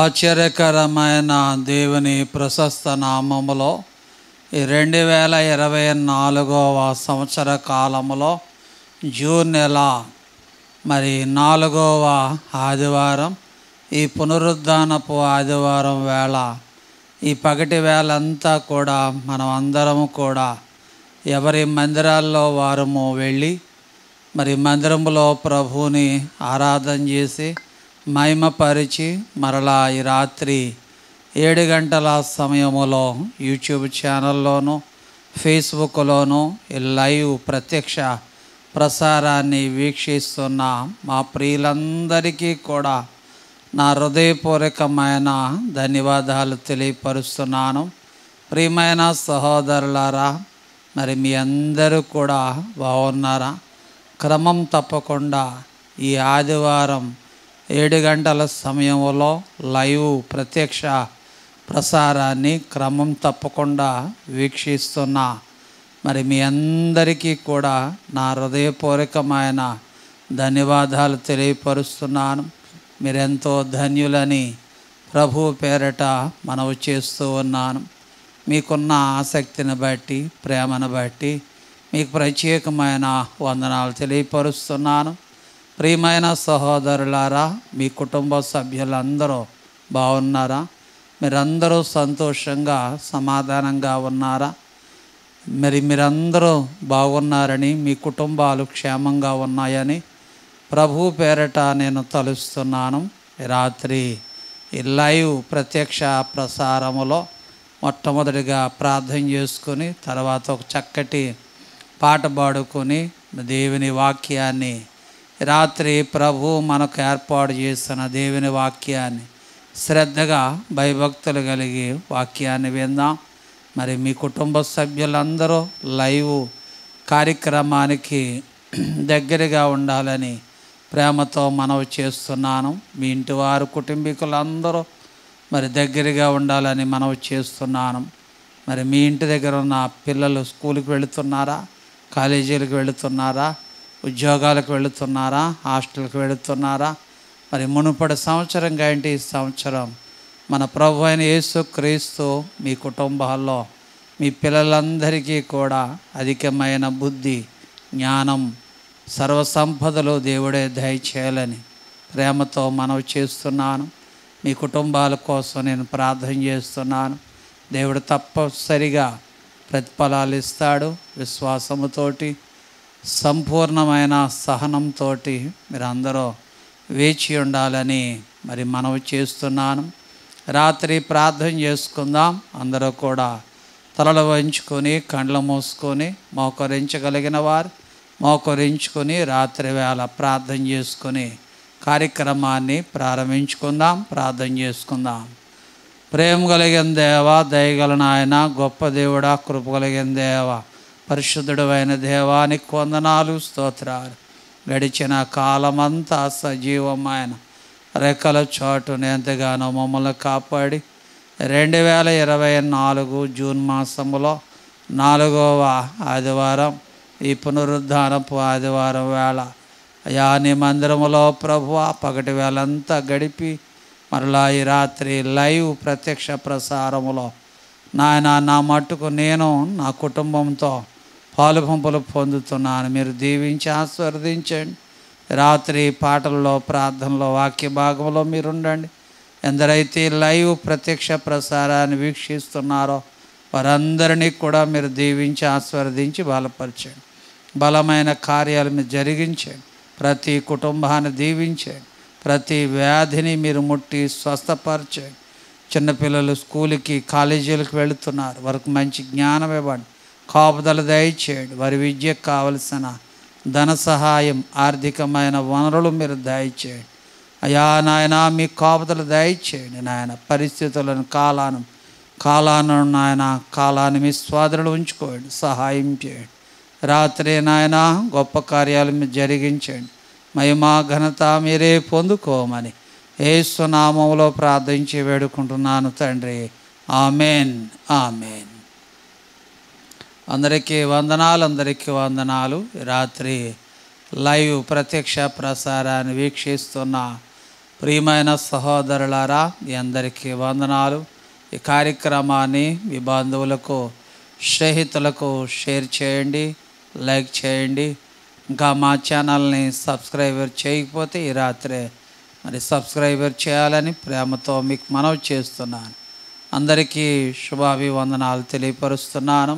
ఆశ్చర్యకరమైన దేవుని ప్రశస్త నామములో ఈ 2024వ సంవత్సర కాలములో జూన్ నెల 4వ ఆదివారం, ఈ పునరుద్ధానపు ఆదివారం వేళ, ఈ పగటి వేళ అంతా కూడా మనం అందరము కూడా ఎవరి మందిరాల్లో వారము వెళ్ళి మందిరములో ప్రభువుని ఆరాధన చేసి మహిమపరిచి మరలా ఈ రాత్రి 7 గంటల సమయములో యూట్యూబ్ ఛానల్లోనూ ఫేస్బుక్లోనూ ఈ లైవ్ ప్రత్యక్ష ప్రసారాన్ని వీక్షిస్తున్న మా ప్రియులందరికీ కూడా నా హృదయపూర్వకమైన ధన్యవాదాలు తెలియపరుస్తున్నాను. ప్రియమైన సహోదరులారా, మీ అందరూ కూడా బాగున్నారా? క్రమం తప్పకుండా ఈ ఆదివారం 7 గంటల సమయంలో లైవ్ ప్రత్యక్ష ప్రసారాన్ని క్రమం తప్పకుండా వీక్షిస్తున్న మీ అందరికీ కూడా నా హృదయపూర్వకమైన ధన్యవాదాలు తెలియపరుస్తున్నాను. మీరెంతో ధన్యులని ప్రభు పేరట మనవి చేస్తూ ఉన్నాను. మీకున్న ఆసక్తిని బట్టి, ప్రేమను బట్టి మీకు ప్రత్యేకమైన వందనాలు తెలియపరుస్తున్నాను. ప్రియమైన సహోదరులారా, మీ కుటుంబ సభ్యులందరూ బాగున్నారా? మీరందరూ సంతోషంగా సమాధానంగా ఉన్నారా? మీరందరూ బాగున్నారని, మీ కుటుంబాలు క్షేమంగా ఉన్నాయని ప్రభు పేరట నేను తలుస్తున్నాను. రాత్రి ఈ లైవ్ ప్రత్యక్ష ప్రసారములో మొట్టమొదటిగా ప్రార్థన చేసుకుని తర్వాత ఒక చక్కటి పాట పాడుకొని దేవుని వాక్యాన్ని, రాత్రి ప్రభు మనకు ఏర్పాటు చేసిన దేవుని వాక్యాన్ని శ్రద్ధగా భయభక్తులు కలిగి వాక్యాన్ని విందాం. మీ కుటుంబ సభ్యులందరూ లైవ్ కార్యక్రమానికి దగ్గరగా ఉండాలని ప్రేమతో మనవి చేస్తున్నాను. మీ ఇంటి వారు, కుటుంబీకులందరూ దగ్గరగా ఉండాలని మనవి చేస్తున్నాను. మీ ఇంటి దగ్గర ఉన్న పిల్లలు స్కూల్కి వెళుతున్నారా? కాలేజీలకు వెళుతున్నారా? ఉద్యోగాలకు వెళుతున్నారా? హాస్టల్కి వెళుతున్నారా? మునుపటి సంవత్సరం కంటే ఈ సంవత్సరం మన ప్రభు అయిన యేసుక్రీస్తు మీ కుటుంబాల్లో మీ పిల్లలందరికీ కూడా అధికమైన బుద్ధి, జ్ఞానం, సర్వసంపదలు దేవుడే దయచేయాలని ప్రేమతో మనవి చేస్తున్నాను. మీ కుటుంబాల కోసం నేను ప్రార్థన చేస్తున్నాను. దేవుడు తప్పనిసరిగా ప్రతిఫలాలు ఇస్తాడు. విశ్వాసముతోటి, సంపూర్ణమైన సహనంతో మీరందరూ వేచి ఉండాలని మనవి చేస్తున్నాను. రాత్రి ప్రార్థన చేసుకుందాం. అందరూ కూడా తలలు వంచుకొని, కండ్లు మూసుకొని, మోకరించగలిగిన వారు మోకరించుకొని రాత్రి వేళ ప్రార్థన చేసుకొని కార్యక్రమాన్ని ప్రారంభించుకుందాం. ప్రార్థన చేసుకుందాం. ప్రేమ కలిగిన దేవా, దయగల నాయన, గొప్ప దేవుడా, కృప కలిగిన దేవా, పరిశుద్ధుడు అయిన దేవానికి వందనాలు, స్తోత్రాలు. గడిచిన కాలమంతా సజీవమైన రెక్కల చోటును ఎంతగానో మమ్మల్ని కాపాడి 2024 జూన్ మాసములో 4వ ఆదివారం, ఈ పునరుద్ధానపు ఆదివారం వేళ అయా నీ మందిరములో ప్రభువా పగటి వేళంతా గడిపి మరలా ఈ రాత్రి లైవ్ ప్రత్యక్ష ప్రసారములో నాయన నా మట్టుకు నేను నా కుటుంబంతో పాలు పంపులు పొందుతున్నాను. మీరు దీవించి ఆశీర్వదించండి. రాత్రి పాటల్లో, ప్రార్థనలో, వాక్య భాగంలో మీరుండండి. ఎందరైతే లైవ్ ప్రత్యక్ష ప్రసారాన్ని వీక్షిస్తున్నారో వారందరినీ కూడా మీరు దీవించి ఆశీర్వదించి బలపరచండి. బలమైన కార్యాలు మీరు జరిగించండి. ప్రతి కుటుంబాన్ని దీవించండి. ప్రతి వ్యాధిని మీరు ముట్టి స్వస్థపరచండి. చిన్నపిల్లలు స్కూల్కి, కాలేజీలకు వెళుతున్నారు, వారికి మంచి జ్ఞానం ఇవ్వండి. కాపుదల దయచేయండి. వారి విద్యకు కావలసిన ధన సహాయం, ఆర్థికమైన వనరులు మీరు దయచేయండి. అయా నాయన మీ కాపుదల దయచేయండి. నాయన పరిస్థితులను, కాలాన్ని నాయన కాలాన్ని మీ స్వాధీనంలో ఉంచుకోండి. సహాయం చేయండి. రాత్రి నాయన గొప్ప కార్యాలు మీరు జరిగించండి. మహిమా ఘనత మీరే పొందుకోమని యేసు నామములో ప్రార్థించి వేడుకుంటున్నాను తండ్రి. Amen, amen. అందరికీ వందనాలు. రాత్రి లైవ్ ప్రత్యక్ష ప్రసారాన్ని వీక్షిస్తున్న ప్రియమైన సహోదరులారా, మీ అందరికీ వందనాలు. ఈ కార్యక్రమాన్ని మీ బంధువులకు, స్నేహితులకు షేర్ చేయండి, లైక్ చేయండి. ఇంకా మా ఛానల్ని సబ్స్క్రైబర్ చేయకపోతే ఈ రాత్రే మరి సబ్స్క్రైబర్ చేయాలని ప్రేమతో మీకు మనవి చేస్తున్నాను. అందరికీ శుభాభివందనాలు తెలియపరుస్తున్నాను.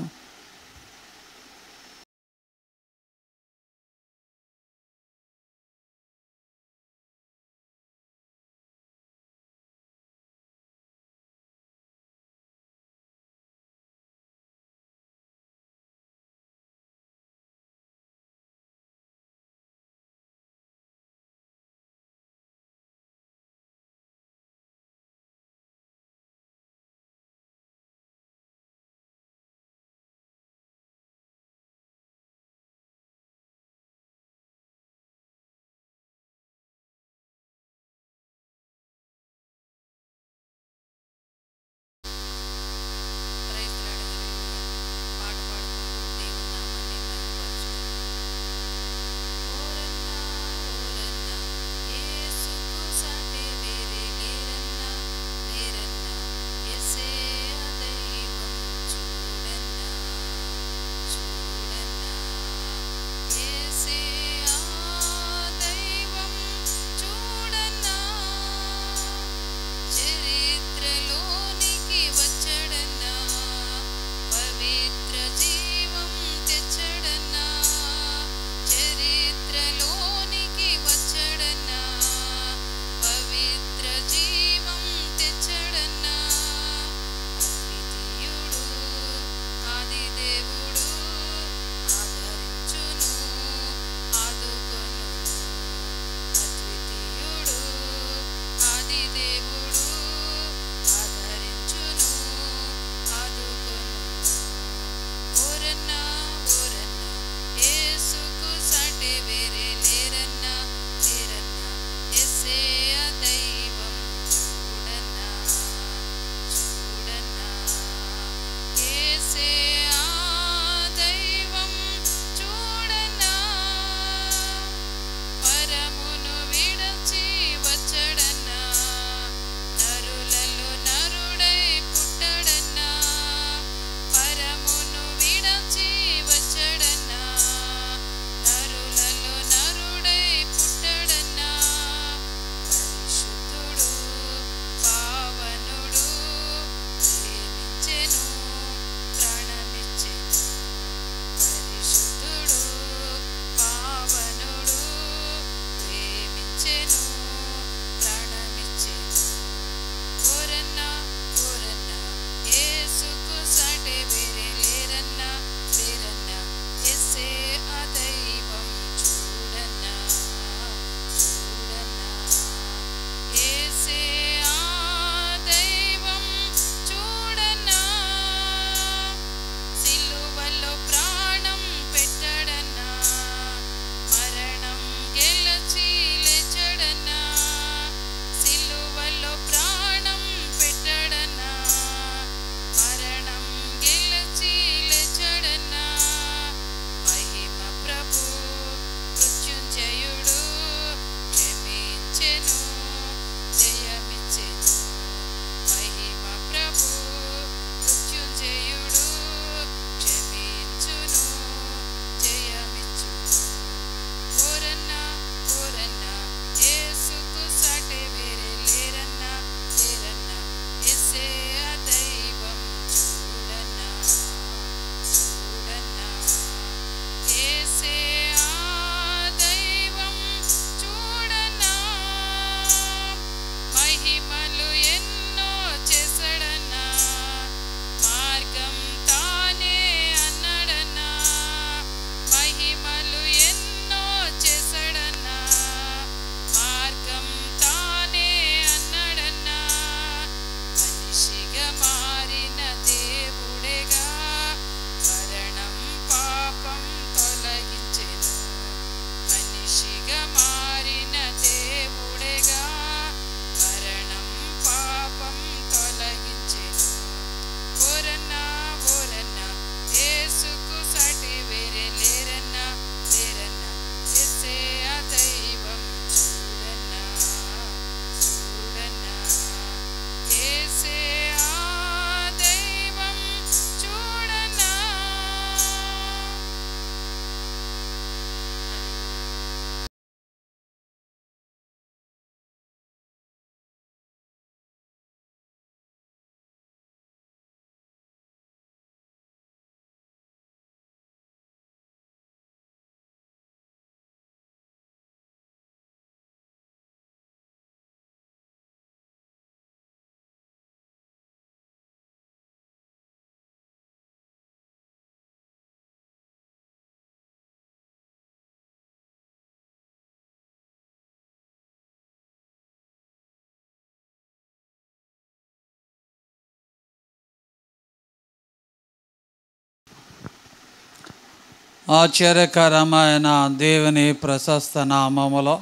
ఆశ్చర్యకరమైన దేవుని ప్రశస్త నామములో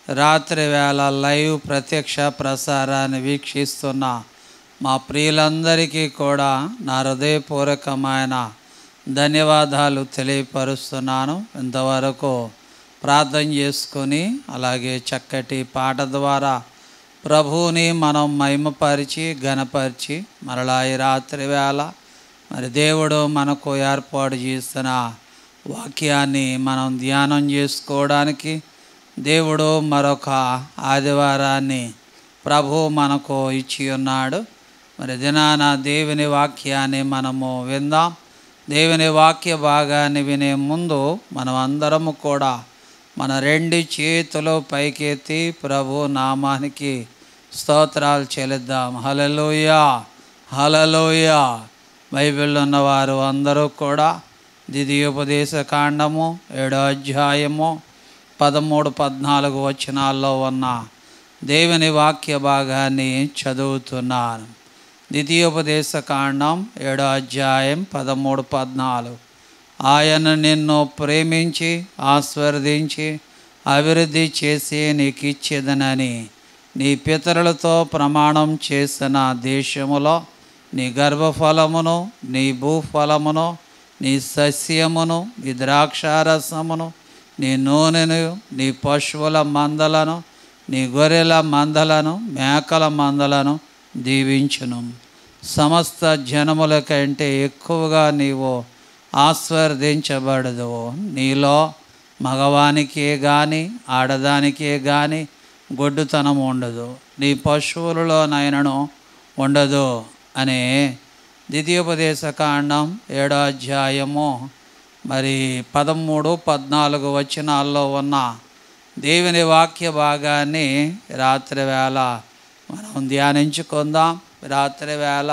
రాత్రి వేళ లైవ్ ప్రత్యక్ష ప్రసారాన్ని వీక్షిస్తున్న మా ప్రియులందరికీ కూడా నా హృదయపూర్వకమైన ధన్యవాదాలు తెలియపరుస్తున్నాను. ఇంతవరకు ప్రార్థన చేసుకొని అలాగే చక్కటి పాట ద్వారా ప్రభువుని మనం మహిమపరిచి ఘనపరిచి మరలా ఈ రాత్రి వేళ మరి దేవుడు మనకు ఏర్పాటు చేసిన వాక్యాన్ని మనం ధ్యానం చేసుకోవడానికి దేవుడు మరొక ఆదివారాన్ని ప్రభువు మనకు ఇచ్చి ఉన్నాడు. మరి దినాన దేవుని వాక్యాన్ని మనము విందాం. దేవుని వాక్య భాగాన్ని వినే ముందు మనం అందరము కూడా మన రెండు చేతులు పైకెత్తి ప్రభు నామానికి స్తోత్రాలు చెల్లిద్దాం. హల్లెలూయా, హల్లెలూయా. బైబిల్లో ఉన్నవారు అందరూ కూడా ద్వితీయోపదేశ కాండము 7వ అధ్యాయము 13-14 వచనాల్లో ఉన్న దేవుని వాక్య భాగాన్ని చదువుతున్నాను. ద్వితీయోపదేశ కాండం 7వ అధ్యాయం 13-14. ఆయన నిన్ను ప్రేమించి ఆశీర్వదించి అభివృద్ధి చేసి నీకు ఇచ్చేదనని నీ పితరులతో ప్రమాణం చేసిన దేశములో నీ గర్భఫలమును, నీ భూఫలమును, నీ సస్యమును, నీ ద్రాక్షారసమును, నీ నూనెను, నీ పశువుల మందలను, నీ గొర్రెల మందలను, మేకల మందలను దీవించును. సమస్త జనముల కంటే ఎక్కువగా నీవు ఆశీర్వదించబడదు. నీలో మగవానికే కానీ ఆడదానికే కానీ గొడ్డుతనం ఉండదు, నీ పశువులలోనైనను ఉండదు అనే ద్వితీయోపదేశ కాండం 7వ అధ్యాయము మరి 13-14 వచనాల్లో ఉన్న దేవుని వాక్య భాగాన్ని రాత్రి వేళ మనం ధ్యానించుకుందాం. రాత్రి వేళ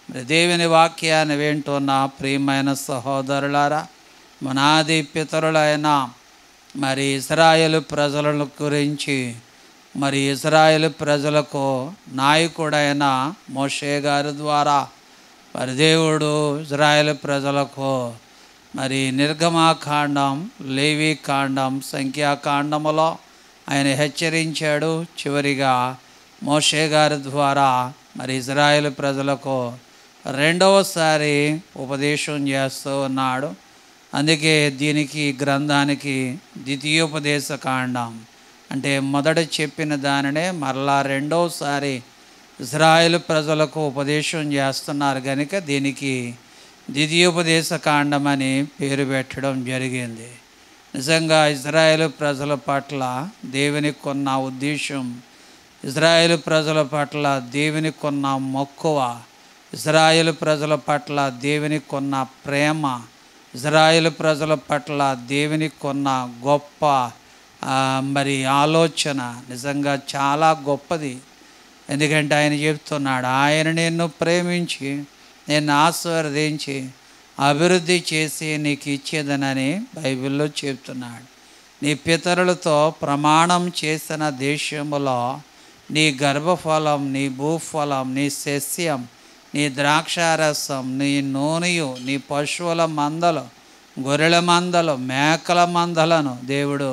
మరి దేవుని వాక్యాన్ని వింటున్న ప్రియమైన సహోదరులారా, మనాది పితరులైన మరి ఇశ్రాయేలు ప్రజల గురించి మరి ఇశ్రాయేలు ప్రజలకు నాయకుడైన మోషే గారి ద్వారా మరి దేవుడు ఇశ్రాయేలు ప్రజలకు మరి నిర్గమాకాండం, లేవీకాండం, సంఖ్యాకాండములో ఆయన హెచ్చరించాడు. చివరిగా మోషే గారి ద్వారా మరి ఇశ్రాయేలు ప్రజలకు రెండవసారి ఉపదేశం చేస్తూ ఉన్నాడు. అందుకే దీనికి గ్రంథానికి ద్వితీయోపదేశ కాండం అంటే మొదట చెప్పిన దానినే మరలా రెండవసారి ఇశ్రాయేలు ప్రజలకు ఉపదేశం చేస్తున్నారు కనుక దీనికి ద్వితీయోపదేశ కాండం అని పేరు పెట్టడం జరిగింది. నిజంగా ఇశ్రాయేలు ప్రజల పట్ల దేవునికి ఉన్న ఉద్దేశం, ఇశ్రాయేలు ప్రజల పట్ల దేవునికి ఉన్న మక్కువ, ఇశ్రాయేలు ప్రజల పట్ల దేవునికి ఉన్న ప్రేమ, ఇశ్రాయేలు ప్రజల పట్ల దేవునికి ఉన్న గొప్ప మరి ఆలోచన నిజంగా చాలా గొప్పది. ఎందుకంటే ఆయన చెప్తున్నాడు, ఆయన నిన్ను ప్రేమించి నిన్ను ఆశీర్వదించి అభివృద్ధి చేసి నీకు ఇచ్చేదనని బైబిల్లో చెప్తున్నాడు. నీ పితరులతో ప్రమాణం చేసిన దేశములో నీ గర్భఫలం, నీ భూఫలం, నీ సస్యం, నీ ద్రాక్షారసం, నీ నూనెయు, నీ పశువుల మందలు, గొర్రెల మందలు, మేకల మందలను దేవుడు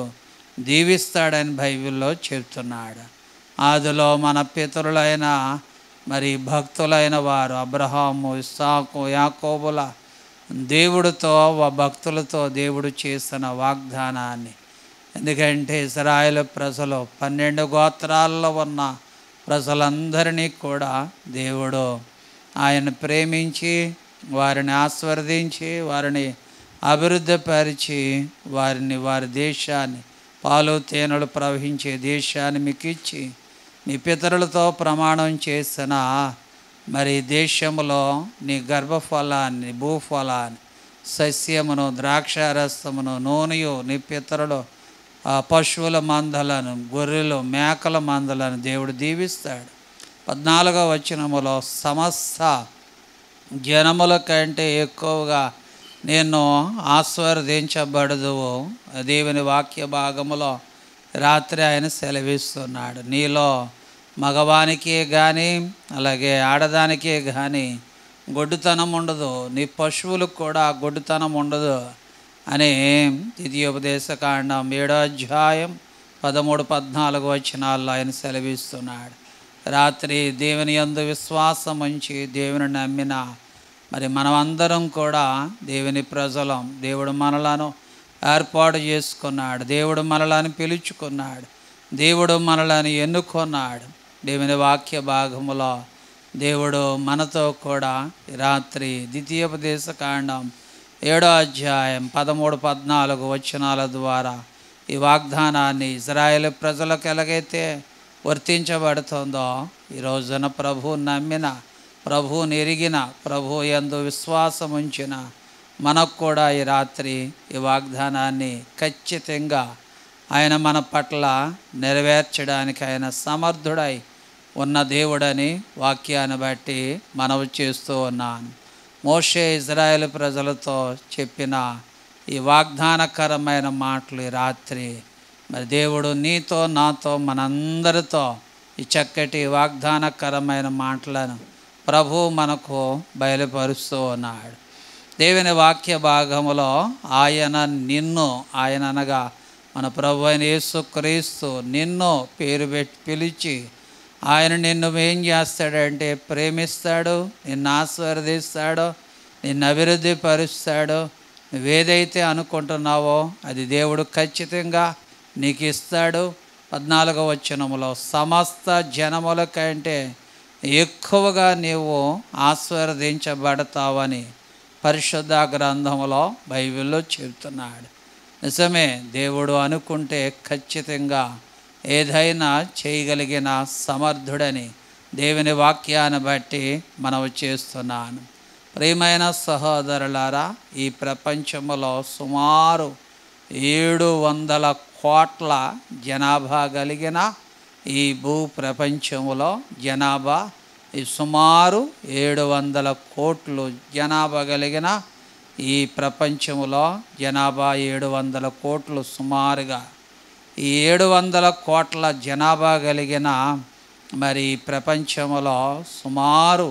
దీవిస్తాడని బైబిల్లో చెప్తున్నాడు. ఆదిలో మన పితరులైన మరి భక్తులైన వారు అబ్రహాము, ఇస్సాకు, యాకోబుల దేవుడితో భక్తులతో దేవుడు చేసిన వాగ్దానాన్ని, ఎందుకంటే ఇశ్రాయేలు ప్రజలు 12 గోత్రాల్లో ఉన్న ప్రజలందరినీ కూడా దేవుడు ఆయన ప్రేమించి వారిని ఆశీర్వదించి వారిని అభివృద్ధిపరిచి వారి దేశాన్ని, పాలు తేనెలు ప్రవహించే దేశాన్ని మీకు ఇచ్చి నీ పితరులతో ప్రమాణం చేసిన మరి దేశంలో నీ గర్భఫలాన్ని, భూఫలాన్ని, సస్యమును, ద్రాక్షారసమును, నూనెయు, నీ పితరులు పశువుల మందలను, గొర్రెలు, మేకల మందలను దేవుడు దీవిస్తాడు. 14వ వచనములో సమస్త జనముల కంటే ఎక్కువగా నేను ఆశీర్వదించబడదువు. దేవుని వాక్య భాగములో రాత్రి ఆయన సెలవిస్తున్నాడు. నీలో మగవానికే కానీ అలాగే ఆడదానికే కానీ గొడ్డుతనం ఉండదు, నీ పశువులకు కూడా గొడ్డుతనం ఉండదు. అని ద్వితీయోపదేశకాండం 7వ అధ్యాయం 13-14 వచనాల్లో ఆయన సెలవిస్తున్నాడు. రాత్రి దేవుని యందు విశ్వాసం ఉంచి దేవుని నమ్మిన మరి మనమందరం కూడా దేవుని ప్రజలం. దేవుడు మనలను ఏర్పాటు చేసుకున్నాడు, దేవుడు మనలను పిలుచుకున్నాడు, దేవుడు మనలను ఎన్నుకున్నాడు. దేవుని వాక్య భాగములో దేవుడు మనతో కూడా రాత్రి ద్వితీయోపదేశకాండం 7వ అధ్యాయం 13-14 వచనాల ద్వారా ఈ వాగ్దానాన్ని ఇజ్రాయేల్ ప్రజలకు ఎలాగైతే వర్తించబడుతుందో ఈ రోజున ప్రభువు నమ్మిన, ప్రభువుని ఎరిగిన, ప్రభు యందు విశ్వాసం ఉంచిన మనకు కూడా ఈ రాత్రి ఈ వాగ్దానాన్ని ఖచ్చితంగా ఆయన మన పట్ల నెరవేర్చడానికి ఆయన సమర్థుడై ఉన్న దేవుడని వాక్యాన్ని బట్టి మనవి చేస్తూ ఉన్నాను. మోషే ఇజ్రాయేల్ ప్రజలతో చెప్పిన ఈ వాగ్దానకరమైన మాటలు ఈ రాత్రి మరి దేవుడు నీతో నాతో మనందరితో ఈ చక్కటి వాగ్దానకరమైన మాటలను ప్రభు మనకు బయలుపరుస్తూ ఉన్నాడు. దేవుని వాక్య భాగములో ఆయన నిన్ను, ఆయన అనగా మన ప్రభు అయిన యేసుక్రీస్తు నిన్ను పేరు పెట్టి పిలిచి ఆయన నిన్ను ఏం చేస్తాడంటే ప్రేమిస్తాడు, నిన్ను ఆశీర్వదిస్తాడు, నిన్ను అభివృద్ధి పరుస్తాడు. నువ్వేదైతే అనుకుంటున్నావో అది దేవుడు ఖచ్చితంగా నీకు ఇస్తాడు. 14వ వచనములో సమస్త జనముల కంటే ఎక్కువగా నీవు ఆశీర్వదించబడతావని పరిశుద్ధ గ్రంథములో బైబిల్లో చెబుతున్నాడు. నిజమే, దేవుడు అనుకుంటే ఖచ్చితంగా ఏదైనా చేయగలిగిన సమర్థుడని దేవుని వాక్యాన్ని బట్టి మనవి చేస్తున్నాను. ప్రియమైన సహోదరులారా, ఈ ప్రపంచంలో సుమారు 700 కోట్ల జనాభా కలిగిన ఈ భూ ప్రపంచంలో జనాభా సుమారు 700 కోట్లు జనాభా కలిగిన ఈ ప్రపంచంలో జనాభా 700 కోట్లు సుమారుగా ఈ 700 కోట్ల జనాభా కలిగిన మరి ప్రపంచంలో సుమారు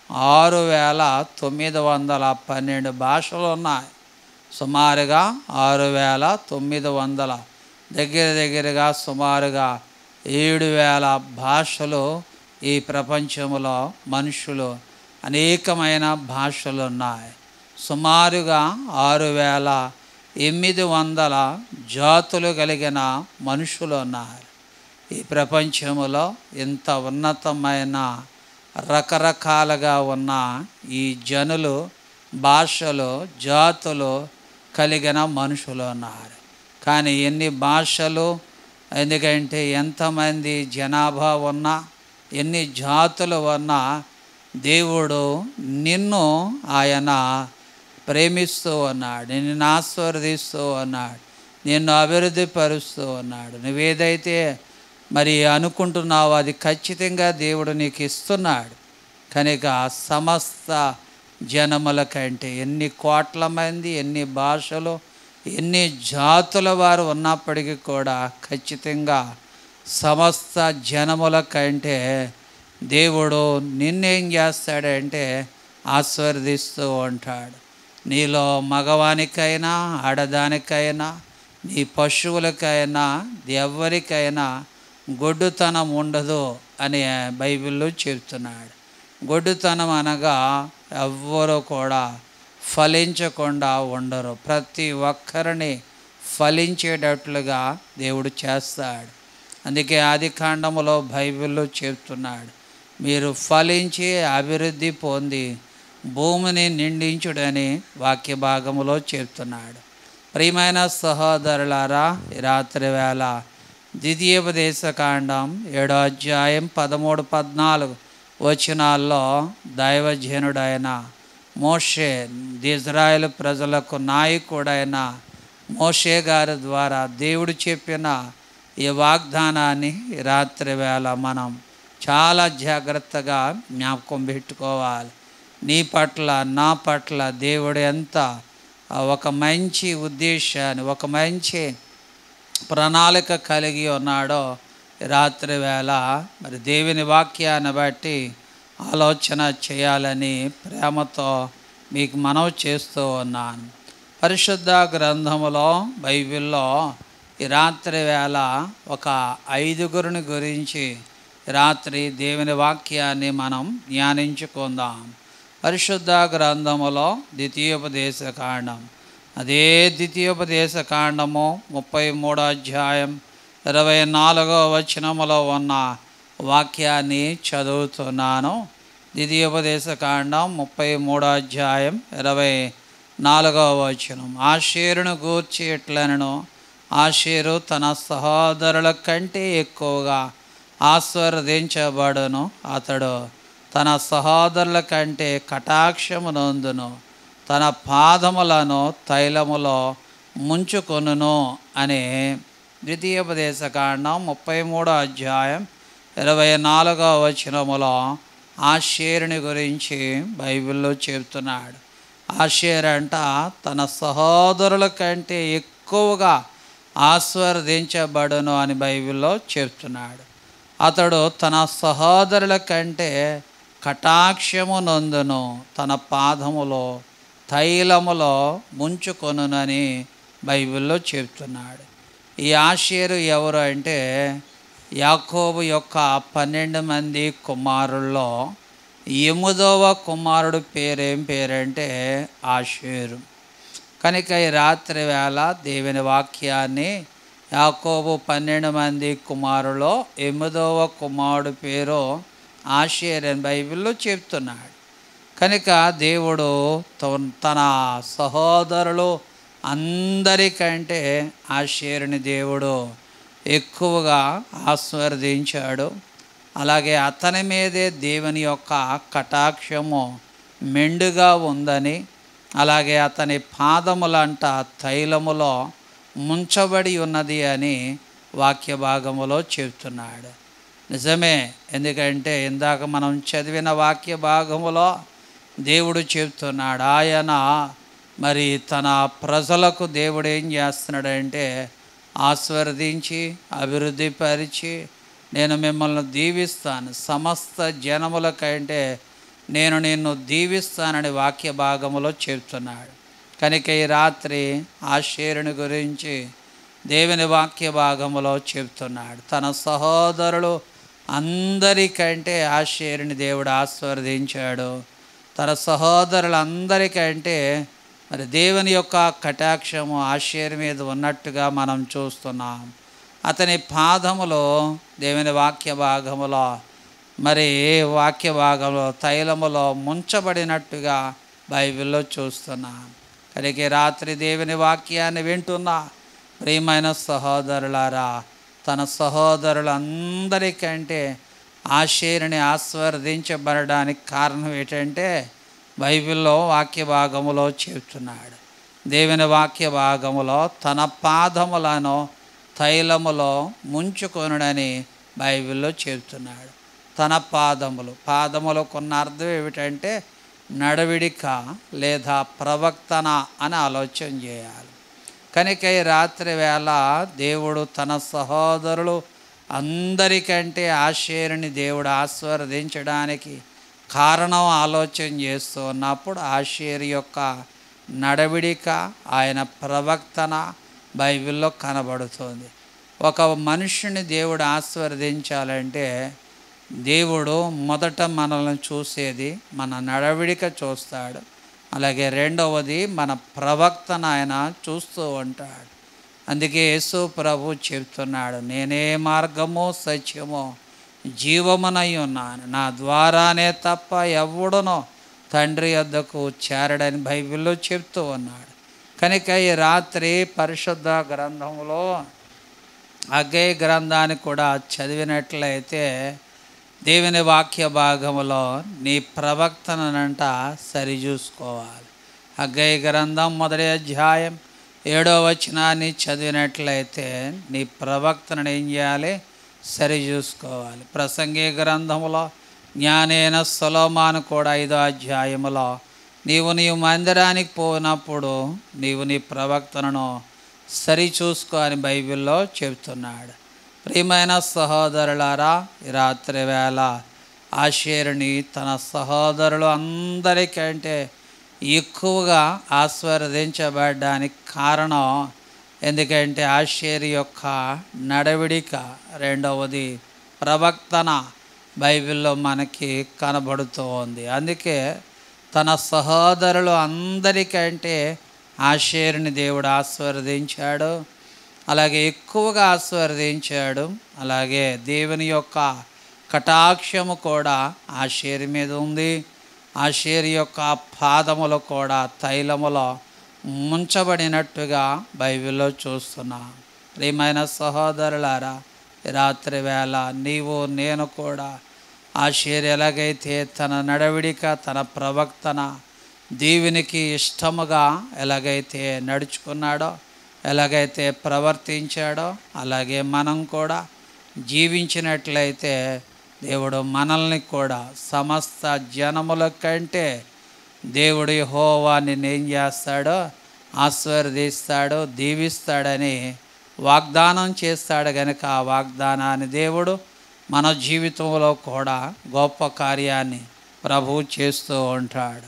6,912 భాషలు ఉన్నాయి. సుమారుగా 6,900 దగ్గరగా సుమారుగా 7,000 భాషలు ఈ ప్రపంచంలో మనుషులు అనేకమైన భాషలు ఉన్నాయి. సుమారుగా 6,800 జాతులు కలిగిన మనుషులు ఉన్నారు. ఈ ప్రపంచంలో ఇంత ఉన్నతమైన రకరకాలుగా ఉన్న ఈ జనులు, భాషలు, జాతులు కలిగిన మనుషులు ఉన్నారు. కానీ ఎన్ని భాషలు, ఎందుకంటే ఎంతమంది జనాభా ఉన్నా, ఎన్ని జాతులు ఉన్నా దేవుడు నిన్ను ఆయన ప్రేమిస్తూ ఉన్నాడు, నిన్ను ఆశీర్వదిస్తూ ఉన్నాడు, నిన్ను అభివృద్ధి పరుస్తూ ఉన్నాడు. నువ్వేదైతే మరి అనుకుంటున్నావో అది ఖచ్చితంగా దేవుడు నీకు ఇస్తున్నాడు. కనుక సమస్త జనముల కంటే ఎన్ని కోట్ల మంది, ఎన్ని భాషలు, ఎన్ని జాతుల వారు ఉన్నప్పటికీ కూడా ఖచ్చితంగా సమస్త జనముల కంటే దేవుడు నిన్నేం చేస్తాడంటే ఆశీర్వదిస్తూ ఉంటాడు. నీలో మగవానికైనా ఆడదానికైనా, నీ పశువులకైనా, ఎవరికైనా గొడ్డుతనం ఉండదు అని బైబిల్లో చెప్తున్నాడు. గొడ్డుతనం అనగా ఎవ్వరూ కూడా ఫలించకుండా ఉండరు. ప్రతి ఒక్కరిని ఫలించేటట్లుగా దేవుడు చేస్తాడు. అందుకే ఆదికాండములో బైబిల్లో చెప్తున్నాడు, మీరు ఫలించి అభివృద్ధి పొంది భూమిని నిండించుడని వాక్య భాగములో చెప్తున్నాడు. ప్రియమైన సహోదరులారా, ఈ రాత్రి వేళ ద్వితీయోపదేశకాండం 7వ అధ్యాయం 13-14 వచనాల్లో దైవజనుడైన మోషే, ఇజ్రాయేల్ ప్రజలకు నాయకుడైన మోషే గారి ద్వారా దేవుడు చెప్పిన ఈ వాగ్దానాన్ని రాత్రి వేళ మనం చాలా జాగ్రత్తగా జ్ఞాపకం పెట్టుకోవాలి. నీ పట్ల, నా పట్ల దేవుడు ఎంత ఒక మంచి ఉద్దేశాన్ని, ఒక మంచి ప్రణాళిక కలిగి ఉన్నాడో రాత్రి వేళ మరి దేవుని వాక్యాన్ని బట్టి ఆలోచన చేయాలని ప్రేమతో మీకు మనవి చేస్తూ ఉన్నాను. పరిశుద్ధ గ్రంథములో బైబిల్లో ఈ రాత్రి వేళ ఒక 5గురిని గురించి రాత్రి దేవుని వాక్యాన్ని మనం ధ్యానించుకుందాం. పరిశుద్ధ గ్రంథములో ద్వితీయోపదేశ కాండం, అదే ద్వితీయోపదేశ కాండము 33వ అధ్యాయం 24వ వచనములో ఉన్న వాక్యాన్ని చదువుతున్నాను. ద్వితీయోపదేశ కాండం 33వ అధ్యాయం 24వ వచనం. ఆషేరును గూర్చి ఇట్లనెను, ఆషేరు తన సహోదరుల కంటే ఎక్కువగా ఆశీర్వదించబడును, అతడు తన సహోదరుల కంటే కటాక్షము నొందును, తన పాదములను తైలములో ముంచుకొనును అని ద్వితీయోపదేశ కాండం 33వ అధ్యాయం 24వ వచనములో ఆషేరుని గురించి బైబిల్లో చెబుతున్నాడు. ఆషేరు అంట తన సహోదరుల కంటే ఎక్కువగా ఆశీర్వదించబడును అని బైబిల్లో చెప్తున్నాడు. అతడు తన సహోదరుల కంటే కటాక్షము నొందును, తన పాదములో తైలములో ముంచుకొనునని బైబిల్లో చెప్తున్నాడు. ఈ ఆషేరు ఎవరు అంటే యాకోబు యొక్క 12 మంది కుమారుల్లో 8వ కుమారుడు పేరేం పేరంటే ఆషేరు. కనుక ఈ రాత్రి వేళ దేవుని వాక్యాన్ని యాకోబు 12 మంది కుమారులో 8వ కుమారుడు పేరు ఆషేరు అని బైబిల్లో చెప్తున్నాడు. కనుక దేవుడు తన సహోదరులు అందరికంటే ఆషేరుని దేవుడు ఎక్కువగా ఆశీర్వదించాడు. అలాగే అతని మీదే దేవుని యొక్క కటాక్షము మెండుగా ఉందని, అలాగే అతని పాదములంట తైలములో ముంచబడి ఉన్నది అని వాక్య భాగములో చెప్తున్నాడు. నిజమే, ఎందుకంటే ఇందాక మనం చదివిన వాక్య భాగములో దేవుడు చెప్తున్నాడు, ఆయన మరి తన ప్రజలకు దేవుడు ఏం చేస్తున్నాడంటే ఆశీర్వదించి అభివృద్ధి పరిచి, నేను మిమ్మల్ని దీవిస్తాను, సమస్త జనముల కంటే నేను నిన్ను దీవిస్తానని వాక్య భాగములో చెప్తున్నాడు. కనుక ఈ రాత్రి ఆషేరుని గురించి దేవుని వాక్య భాగములో చెప్తున్నాడు. తన సహోదరులు అందరికంటే ఆషేరుని దేవుడు ఆశీర్వదించాడు. తన సహోదరులందరికంటే మరి దేవుని యొక్క కటాక్షము ఆషేరు మీద ఉన్నట్టుగా మనం చూస్తున్నాం. అతని పాదములో దేవుని వాక్య భాగములో మరి వాక్య భాగంలో తైలములో ముంచబడినట్టుగా బైబిల్లో చూస్తున్నాం. కనుక రాత్రి దేవుని వాక్యాన్ని వింటున్న ప్రియమైన సహోదరులారా, తన సహోదరులందరికంటే ఆషేరుని ఆశీర్వదించబడడానికి కారణం ఏంటంటే బైబిల్లో వాక్య భాగములో చెప్తున్నాడు. దేవుని వాక్య భాగములో తన పాదములను తైలములో ముంచుకొనుడని బైబిల్లో చెప్తున్నాడు. తన పాదములకు ఉన్న అర్థం ఏమిటంటే నడవిడిక లేదా ప్రవక్తన అని ఆలోచన చేయాలి. కనుక ఈ రాత్రి వేళ దేవుడు తన సహోదరులు అందరికంటే ఆషేరుని దేవుడు ఆశీర్వదించడానికి కారణం ఆలోచన చేస్తూ ఉన్నప్పుడు ఆషేరు యొక్క నడవిడిక, ఆయన ప్రవక్తన బైబిల్లో కనబడుతుంది. ఒక మనుషుని దేవుడు ఆశీర్వదించాలంటే దేవుడు మొదట మనల్ని చూసేది మన నడవిడిక చూస్తాడు. అలాగే రెండవది మన ప్రవక్తన ఆయన చూస్తూ ఉంటాడు. అందుకే యేసు ప్రభు చెప్తున్నాడు, నేనే మార్గము సత్యము జీవమునై ఉన్నాను, నా ద్వారానే తప్ప ఎవడునో తండ్రి వద్దకు చేరడని బైబిల్లో చెప్తూ ఉన్నాడు. కనుక ఈ రాత్రి పరిశుద్ధ గ్రంథంలో హగ్గయి గ్రంథాన్ని కూడా చదివినట్లయితే దేవుని వాక్య భాగములో నీ ప్రవక్తనంట సరిచూసుకోవాలి. హగ్గయి గ్రంథం 1వ అధ్యాయం 7వ వచనాన్ని చదివినట్లయితే నీ ప్రవక్తను ఏం చేయాలి? సరిచూసుకోవాలి. ప్రసంగి గ్రంథములో జ్ఞానైన సొలొమోను కూడా 5వ అధ్యాయములో నీవు మందిరానికి పోయినప్పుడు నీవు నీ ప్రవక్తను సరిచూసుకో అని బైబిల్లో చెబుతున్నాడు. ప్రియమైన సహోదరులారా, ఈ రాత్రి వేళ ఆషేరుని తన సహోదరులు అందరికంటే ఎక్కువగా ఆశీర్వదించబడడానికి కారణం ఎందుకంటే ఆషేరు యొక్క నడవడిక. రెండవది ప్రవక్తన బైబిల్లో మనకి కనబడుతూ ఉంది. అందుకే తన సహోదరులు అందరికంటే ఆషేరుని దేవుడు ఆశీర్వదించాడు, అలాగే ఎక్కువగా ఆశీర్వదించాడు. అలాగే దేవుని యొక్క కటాక్షము కూడా ఆషేరు మీద ఉంది. ఆషేరు యొక్క పాదములు కూడా తైలములో ముంచబడినట్టుగా బైబిల్లో చూస్తున్నాం. ప్రియమైన సహోదరులారా, రాత్రి వేళ నీవు నేను కూడా ఆషేరు ఎలాగైతే తన నడవడిక, తన ప్రవక్తన దేవునికి ఇష్టముగా ఎలాగైతే నడుచుకున్నాడో, ఎలాగైతే ప్రవర్తించాడో, అలాగే మనం కూడా జీవించినట్లయితే దేవుడు మనల్ని కూడా సమస్త జనముల కంటే దేవుడు యెహోవా నిన్నేం చేస్తాడో ఆశీర్వదిస్తాడు, దీవిస్తాడని వాగ్దానం చేస్తాడు. కనుక ఆ వాగ్దానాన్ని దేవుడు మన జీవితంలో కూడా గొప్ప కార్యాన్ని ప్రభువు చేస్తూ ఉంటాడు.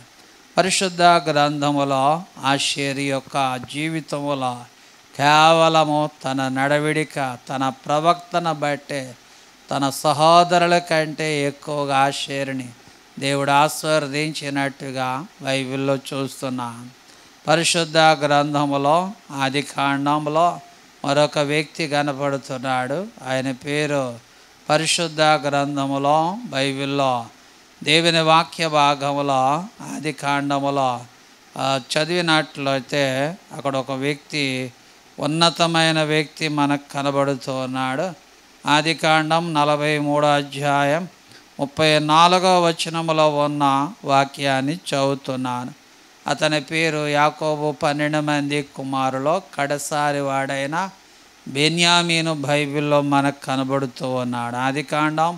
పరిశుద్ధ గ్రంథములో ఆషేరు యొక్క జీవితంలో కేవలము తన నడవడిక, తన ప్రవక్తన బట్టే తన సహోదరుల కంటే ఎక్కువగా ఆషేరుని దేవుడు ఆశీర్వదించినట్టుగా బైబిల్లో చూస్తున్నాం. పరిశుద్ధ గ్రంథములో ఆదికాండంలో మరొక వ్యక్తి కనపడుతున్నాడు. ఆయన పేరు పరిశుద్ధ గ్రంథములో బైబిల్లో దేవుని వాక్య భాగములో ఆదికాండములో చదివినట్లయితే అక్కడ ఒక వ్యక్తి, ఉన్నతమైన వ్యక్తి మనకు కనబడుతూ ఉన్నాడు. ఆదికాండం 43వ అధ్యాయం 34వ వచనములో ఉన్న వాక్యాన్ని చదువుతున్నాను. అతని పేరు యాకోబు. 12 మంది కుమారులో కడసారి వాడైన బెన్యామీను బైబిల్లో మనకు కనబడుతూ ఉన్నాడు. ఆదికాండం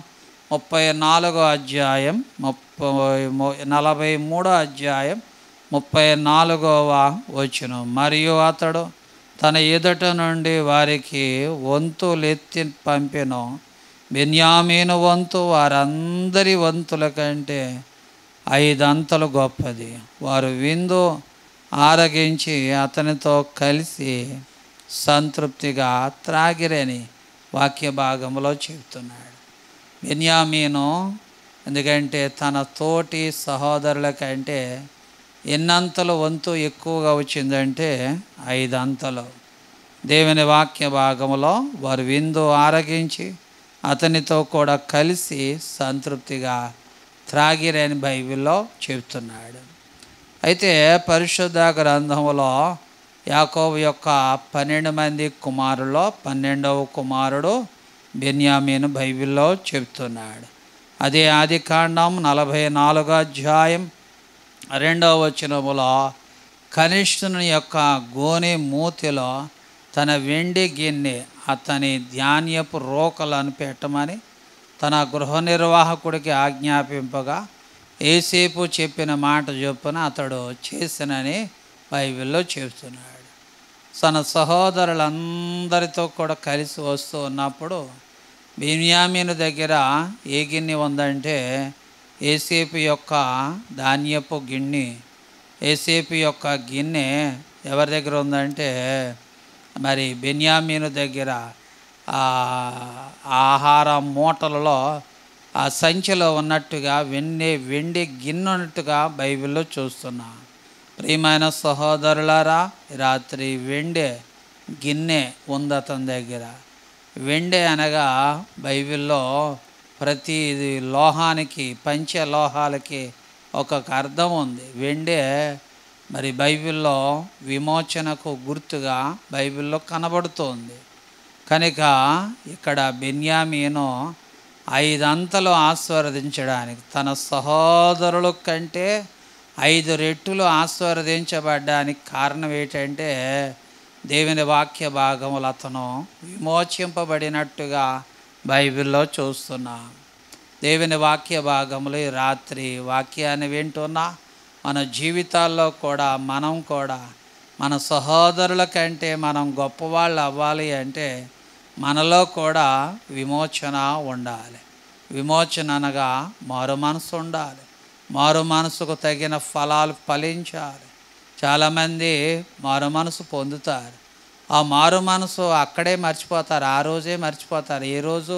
34వ అధ్యాయం 43వ అధ్యాయం 34వ వచనం. మరియు అతడు తన ఎదుట నుండి వారికి వంతులెత్తి పంపెను. బెన్యామీను వంతు వారందరి వంతుల కంటే 5 అంతలు గొప్పది. వారు విందు ఆరగించి అతనితో కలిసి సంతృప్తిగా త్రాగిరని వాక్య భాగంలో చెబుతున్నాడు. బెన్యామీను ఎందుకంటే తన తోటి సహోదరుల కంటే ఎన్నంతలు వంతు ఎక్కువగా వచ్చిందంటే 5 అంతలు. దేవుని వాక్య భాగంలో వారు విందు ఆరగించి అతనితో కూడా కలిసి సంతృప్తిగా త్రాగిరని బైబిల్లో చెబుతున్నాడు. అయితే పరిశుద్ధ గ్రంథంలో యాకోబు యొక్క 12 మంది కుమారుల్లో 12వ కుమారుడు బెన్యామీను బైబిల్లో చెబుతున్నాడు. అదే ఆదికాండం 44వ అధ్యాయం 2వ వచనములో కనిష్ఠుని యొక్క గోనె మూతిలో తన వెండి గిన్నె అతని ధాన్యపు రోకలను పెట్టమని తన గృహ నిర్వాహకుడికి ఆజ్ఞాపింపగా యోసేపు చెప్పిన మాట చొప్పున అతడు చేసినని బైబిల్లో చెబుతున్నాడు. తన సహోదరులందరితో కూడా కలిసి వస్తూ ఉన్నప్పుడు బెన్యామీను దగ్గర ఏ గిన్నె ఉందంటే యోసేపు యొక్క ధాన్యపు గిన్నె. యోసేపు యొక్క గిన్నె ఎవరి దగ్గర ఉందంటే మరి బెన్యామీను దగ్గర ఆహార మూటలలో ఆ సంచిలో ఉన్నట్టుగా వెండి గిన్నె ఉన్నట్టుగా బైబిల్లో చూస్తున్నాం. ప్రియమైన సహోదరులారా, రాత్రి వెండి గిన్నె ఉంది అతని దగ్గర. వెండి అనగా బైబిల్లో ప్రతి లోహానికి, పంచలోహాలకి ఒక్కొక్క అర్థం ఉంది. వెండే మరి బైబిల్లో విమోచనకు గుర్తుగా బైబిల్లో కనబడుతోంది. కనుక ఇక్కడ బెన్యామీను 5 అంతలు ఆశీర్వదించడానికి, తన సహోదరుల కంటే 5 రెట్లు ఆశీర్వదించబడ్డానికి కారణం ఏంటంటే దేవుని వాక్య భాగములు అతను విమోచింపబడినట్టుగా బైబిల్లో చూస్తున్నాం. దేవుని వాక్య భాగములు ఈ రాత్రి వాక్యాన్ని వింటున్నా మన జీవితాల్లో కూడా మనం కూడా మన సహోదరుల కంటే మనం గొప్పవాళ్ళు అవ్వాలి అంటే మనలో కూడా విమోచన ఉండాలి. విమోచన అనగా మారు మనసు ఉండాలి. మారు మనసుకు తగిన ఫలాలు ఫలించాలి. చాలామంది మారు మనసు పొందుతారు, ఆ మారు మనసు అక్కడే మర్చిపోతారు, ఆ రోజే మర్చిపోతారు. ఏ రోజు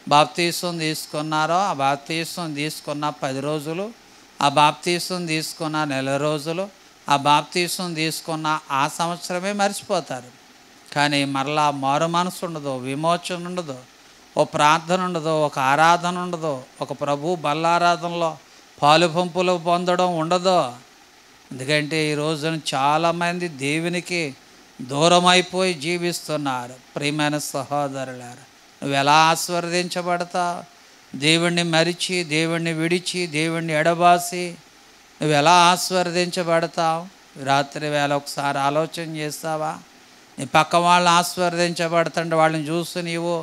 బాప్తీసం తీసుకున్నారో ఆ బాప్తీసం తీసుకున్న 10 రోజులు, ఆ బాప్తీసం తీసుకున్న నెల రోజులు, ఆ బాప్తీసం తీసుకున్న ఆ సంవత్సరమే మర్చిపోతారు. కానీ మరలా మారు మనసు ఉండదు, విమోచన ఉండదు, ఓ ప్రార్థన ఉండదు, ఒక ఆరాధన ఉండదు, ఒక ప్రభు బల్లారాధనలో పాలు పంపులు పొందడం ఉండదు. ఎందుకంటే ఈ రోజున చాలామంది దేవునికి దూరం అయిపోయి జీవిస్తున్నారు. ప్రియమైన సహోదరులారా, నువ్వు ఎలా ఆశీర్వదించబడతావు? దేవుణ్ణి మరిచి, దేవుణ్ణి విడిచి, దేవుణ్ణి ఎడబాసి నువ్వు ఎలా ఆశీర్వదించబడతావు? రాత్రి వేళ ఒకసారి ఆలోచన చేస్తావా? నీ పక్క వాళ్ళని ఆశీర్వదించబడుతుంటే వాళ్ళని చూసి నీవు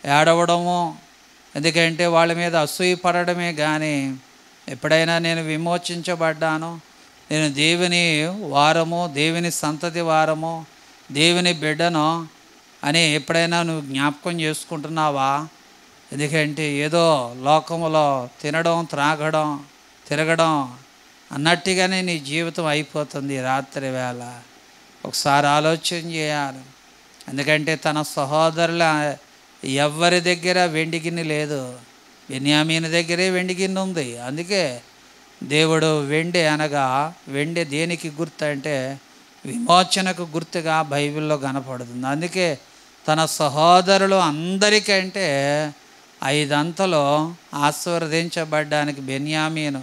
ఏడవడము, ఎందుకంటే వాళ్ళ మీద అసూయ పడడమే కానీ ఎప్పుడైనా నేను విమోచించబడ్డాను, నేను దేవుని వారము, దేవుని సంతతి వారము, దేవుని బిడ్డను అని ఎప్పుడైనా నువ్వు జ్ఞాపకం చేసుకుంటున్నావా? ఎందుకంటే ఏదో లోకములో తినడం, త్రాగడం, తిరగడం అన్నట్టుగానే నీ జీవితం అయిపోతుంది. రాత్రి వేళ ఒకసారి ఆలోచన చేయాలి. ఎందుకంటే తన సహోదరుల ఎవరి దగ్గర వెండి గిన్నె లేదు, బెన్యామీను దగ్గరే వెండి గిన్నె ఉంది. అందుకే దేవుడు వెండి అనగా, వెండి దేనికి గుర్తు అంటే విమోచనకు గుర్తుగా బైబిల్లో కనపడుతుంది. అందుకే తన సహోదరులు అందరికంటే 5 అంతలు ఆశీర్వదించబడ్డానికి బెన్యామీను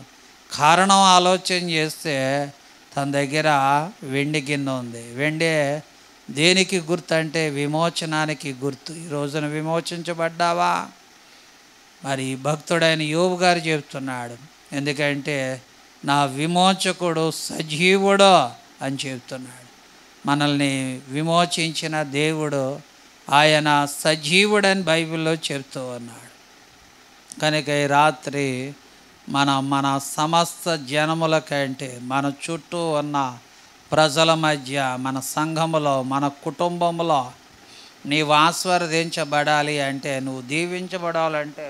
కారణం ఆలోచన చేస్తే తన దగ్గర వెండి గిన్నె ఉంది. వెండి దేనికి గుర్తు అంటే విమోచనానికి గుర్తు. ఈ రోజున విమోచించబడ్డావా? మరి భక్తుడైన యోబు గారు చెప్తున్నాడు, ఎందుకంటే నా విమోచకుడు సజీవుడు అని చెప్తున్నాడు. మనల్ని విమోచించిన దేవుడు ఆయన సజీవుడని బైబిల్లో చెప్తూ ఉన్నాడు. కనుక ఈ రాత్రి మన సమస్త జనముల కంటే, మన చుట్టూ ఉన్న ప్రజల మధ్య, మన సంఘములో, మన కుటుంబంలో నీవు ఆశీర్వదించబడాలి అంటే, నువ్వు దీవించబడాలంటే,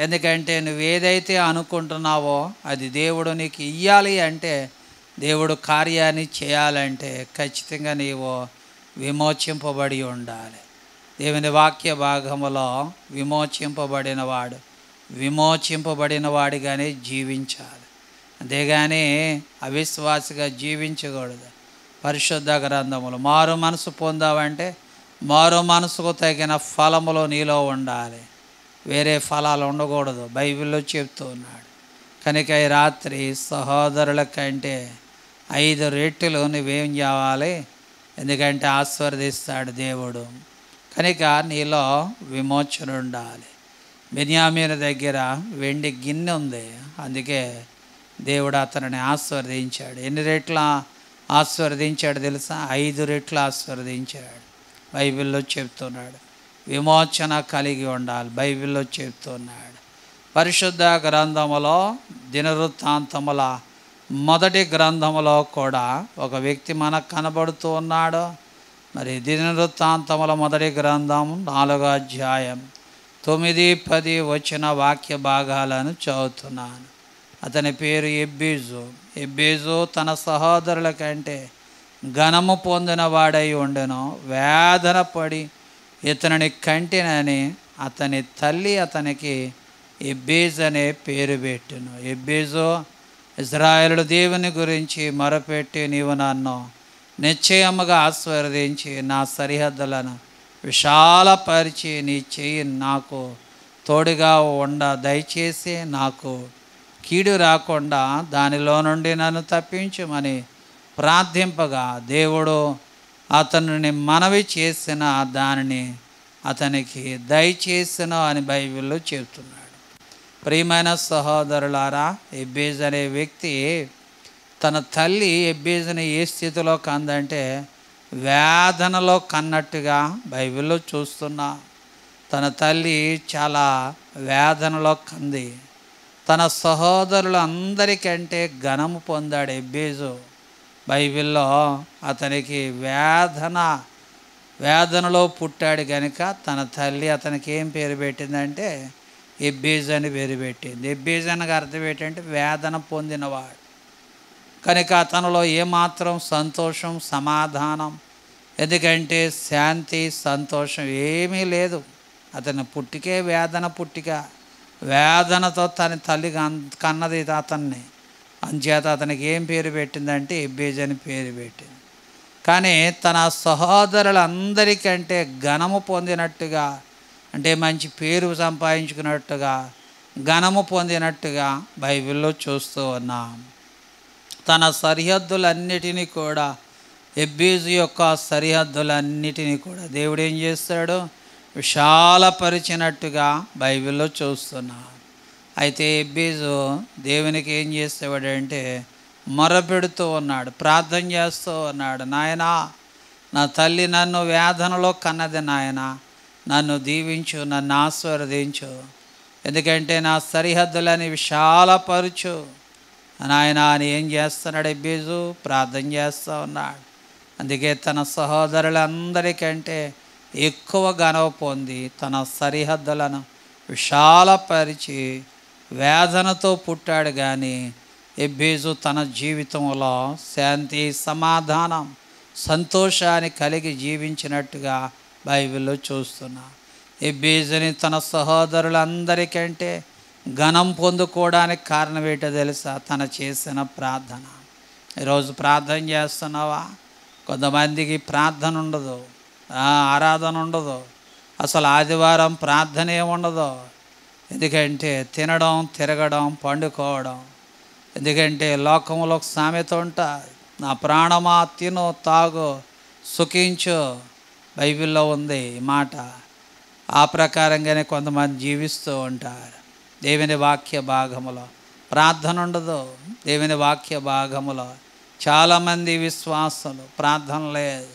ఎందుకంటే నువ్వు ఏదైతే అనుకుంటున్నావో అది దేవుడు నీకు ఇయ్యాలి అంటే, దేవుడు కార్యాన్ని చేయాలంటే ఖచ్చితంగా నీవు విమోచింపబడి ఉండాలి. దేవుని వాక్య భాగములో విమోచింపబడిన వాడిగానే జీవించాలి, అంతేగాని అవిశ్వాసిగా జీవించకూడదు. పరిశుద్ధ గ్రంథములు మారు మనసు పొందావంటే మారు మనసుకు తగిన ఫలములు నీలో ఉండాలి, వేరే ఫలాలు ఉండకూడదు. బైబిల్లో చెప్తూ ఉన్నాడు. కనుక ఈ రాత్రి సహోదరుల కంటే 5 రెట్లు నువ్వేం చేయాలి? ఎందుకంటే ఆశీర్వదిస్తాడు దేవుడు. కనుక నీలో విమోచన ఉండాలి. బెన్యామీను దగ్గర వెండి గిన్నె ఉంది, అందుకే దేవుడు అతనిని ఆశీర్వదించాడు. ఎన్ని రెట్ల ఆశీర్వదించాడు తెలుసా? 5 రెట్లు ఆశీర్వదించాడు. బైబిల్లో చెప్తున్నాడు. విమోచన కలిగి ఉండాలి, బైబిల్లో చెప్తున్నాడు. పరిశుద్ధ గ్రంథములో దినవృత్తాంతముల మొదటి గ్రంథములో కూడా ఒక వ్యక్తి మనకు కనబడుతూ ఉన్నాడు. మరి దినవృత్తాంతముల మొదటి గ్రంథం 4వ అధ్యాయం 9, 10 వచ్చిన వాక్య భాగాలను చదువుతున్నాను. అతని పేరు ఎబ్బేజు. ఎబ్బేజు తన సహోదరుల కంటే ఘనము పొందిన వాడై ఉండెను. వేదన పడి ఇతనిని కంటినని అతని తల్లి అతనికి ఎబ్బేజు అనే పేరు పెట్టెను. ఎబ్బేజు, ఇశ్రాయేలు దేవుని గురించి మొరపెట్టి, నీవు నన్ను నిశ్చయముగా ఆశీర్వదించి నా సరిహద్దులను విశాలపరిచి నీ చెయ్యి నాకు తోడుగా దయచేసి నాకు కీడు రాకుండా దానిలో నుండి నన్ను తప్పించమని ప్రార్థింపగా దేవుడు అతనిని మనవి చేసిన దానిని అతనికి దయచేసిన అని బైబిల్లో చెబుతున్నాడు. ప్రియమైన సహోదరులారా, ఎబ్బేజు అనే వ్యక్తి తన తల్లి ఎబ్బేజుని ఏ స్థితిలో కందంటే వేదనలో కన్నట్టుగా బైబిల్లో చూస్తున్నా. తన తల్లి చాలా వేదనలో కంది. తన సహోదరులు అందరికంటే ఘనము పొందాడు ఎబ్బేజు. బైబిల్లో అతనికి వేదనలో పుట్టాడు కనుక తన తల్లి అతనికి ఏం పేరు పెట్టిందంటే ఎబ్బేజు అని పేరు పెట్టింది. ఎబ్బేజు అనగా అర్థం ఏంటంటే వేదన పొందినవాడు. కనుక అతనిలో ఏమాత్రం సంతోషం, సమాధానం, ఎందుకంటే శాంతి, సంతోషం ఏమీ లేదు. అతని పుట్టికే వేదన పుట్టిక. వేదనతో తన తల్లి కన్నది అతన్ని. అంచేత అతనికి ఏం పేరు పెట్టిందంటే ఎబ్బేజు అని పేరు పెట్టింది. కానీ తన సహోదరులందరికంటే ఘనము పొందినట్టుగా, అంటే మంచి పేరు సంపాదించుకున్నట్టుగా, ఘనము పొందినట్టుగా బైబిల్లో చూస్తూ ఉన్నాం. తన సరిహద్దులన్నిటినీ కూడా, ఎబ్బేజు యొక్క సరిహద్దులన్నిటినీ కూడా దేవుడు ఏం చేస్తాడు? విశాలపరిచినట్టుగా బైబిల్లో చూస్తున్నాం. అయితే ఎబ్బేజు దేవునికి ఏం చేసేవాడంటే మొరపెడుతూ ఉన్నాడు, ప్రార్థన చేస్తూ ఉన్నాడు. నాయనా, నా తల్లి నన్ను వేదనలో కన్నది నాయన, నన్ను దీవించు, నన్ను ఆశీర్వదించు, ఎందుకంటే నా సరిహద్దులని విశాలపరచు నాయన అని ఏం చేస్తున్నాడు? ఎబ్బేజు ప్రార్థన చేస్తూ ఉన్నాడు. అందుకే తన సహోదరులందరికంటే ఎక్కువ ఘనత పొంది తన సరిహద్దులను విశాలపరిచి వేదనతో పుట్టాడు. కానీ ఎబ్బేజు తన జీవితంలో శాంతి, సమాధానం, సంతోషాన్ని కలిగి జీవించినట్టుగా బైబిల్లో చూస్తున్నాం. ఎబ్బేజుని తన సహోదరులందరికంటే ఘనం పొందుకోవడానికి కారణం ఏంటో తెలుసా? తన చేసిన ప్రార్థన. ఈరోజు ప్రార్థన చేస్తున్నావా? కొంతమందికి ప్రార్థన ఉండదు, ఆరాధన ఉండదు, అసలు ఆదివారం ప్రార్థన ఏముండదు. ఎందుకంటే తినడం, తిరగడం, పండుకోవడం. ఎందుకంటే లోకంలో ఒక సామెత ఉంటుంది, నా ప్రాణమా తిను, తాగు, సుఖించు. బైబిల్లో ఉంది ఈ మాట. ఆ ప్రకారంగానే కొంతమంది జీవిస్తూ ఉంటారు. దేవుని వాక్య భాగములో ప్రార్థన ఉండదు. దేవుని వాక్య భాగములో చాలామంది విశ్వాసులు ప్రార్థన లేదు.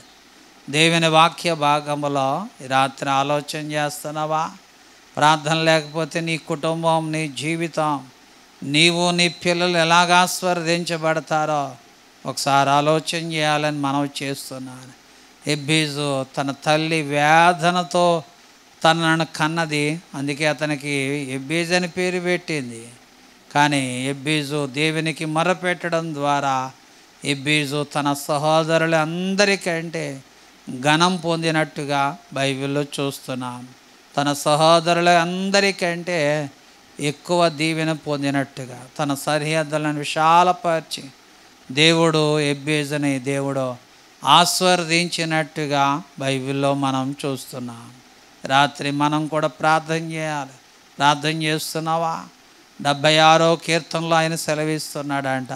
దేవుని వాక్య భాగములో ఈ రాత్రి ఆలోచన చేస్తున్నావా? ప్రార్థన లేకపోతే నీ కుటుంబం, నీ జీవితం, నీవు, నీ పిల్లలు ఎలాగ ఆశీర్వదించబడతారో ఒకసారి ఆలోచన చేయాలని మనం చేస్తున్నాను. ఎబ్బేజు తన తల్లి వేదనతో తనను కన్నది, అందుకే అతనికి ఎబ్బేజు అని పేరు పెట్టింది. కానీ ఎబ్బేజు దేవునికి మొరపెట్టడం ద్వారా ఎబ్బేజు తన సహోదరులందరికంటే ఘనం పొందినట్టుగా బైబిల్లో చూస్తున్నాం. తన సహోదరులందరికంటే ఎక్కువ దీవెన పొందినట్టుగా తన సరిహద్దులను విశాలపరిచి దేవుడు ఎబ్బేజుని దేవుడు ఆశీర్వదించినట్టుగా బైబిల్లో మనం చూస్తున్నాం. రాత్రి మనం కూడా ప్రార్థన చేయాలి. ప్రార్థన చేస్తున్నావా? 76వ కీర్తనలో ఆయన సెలవిస్తున్నాడంట,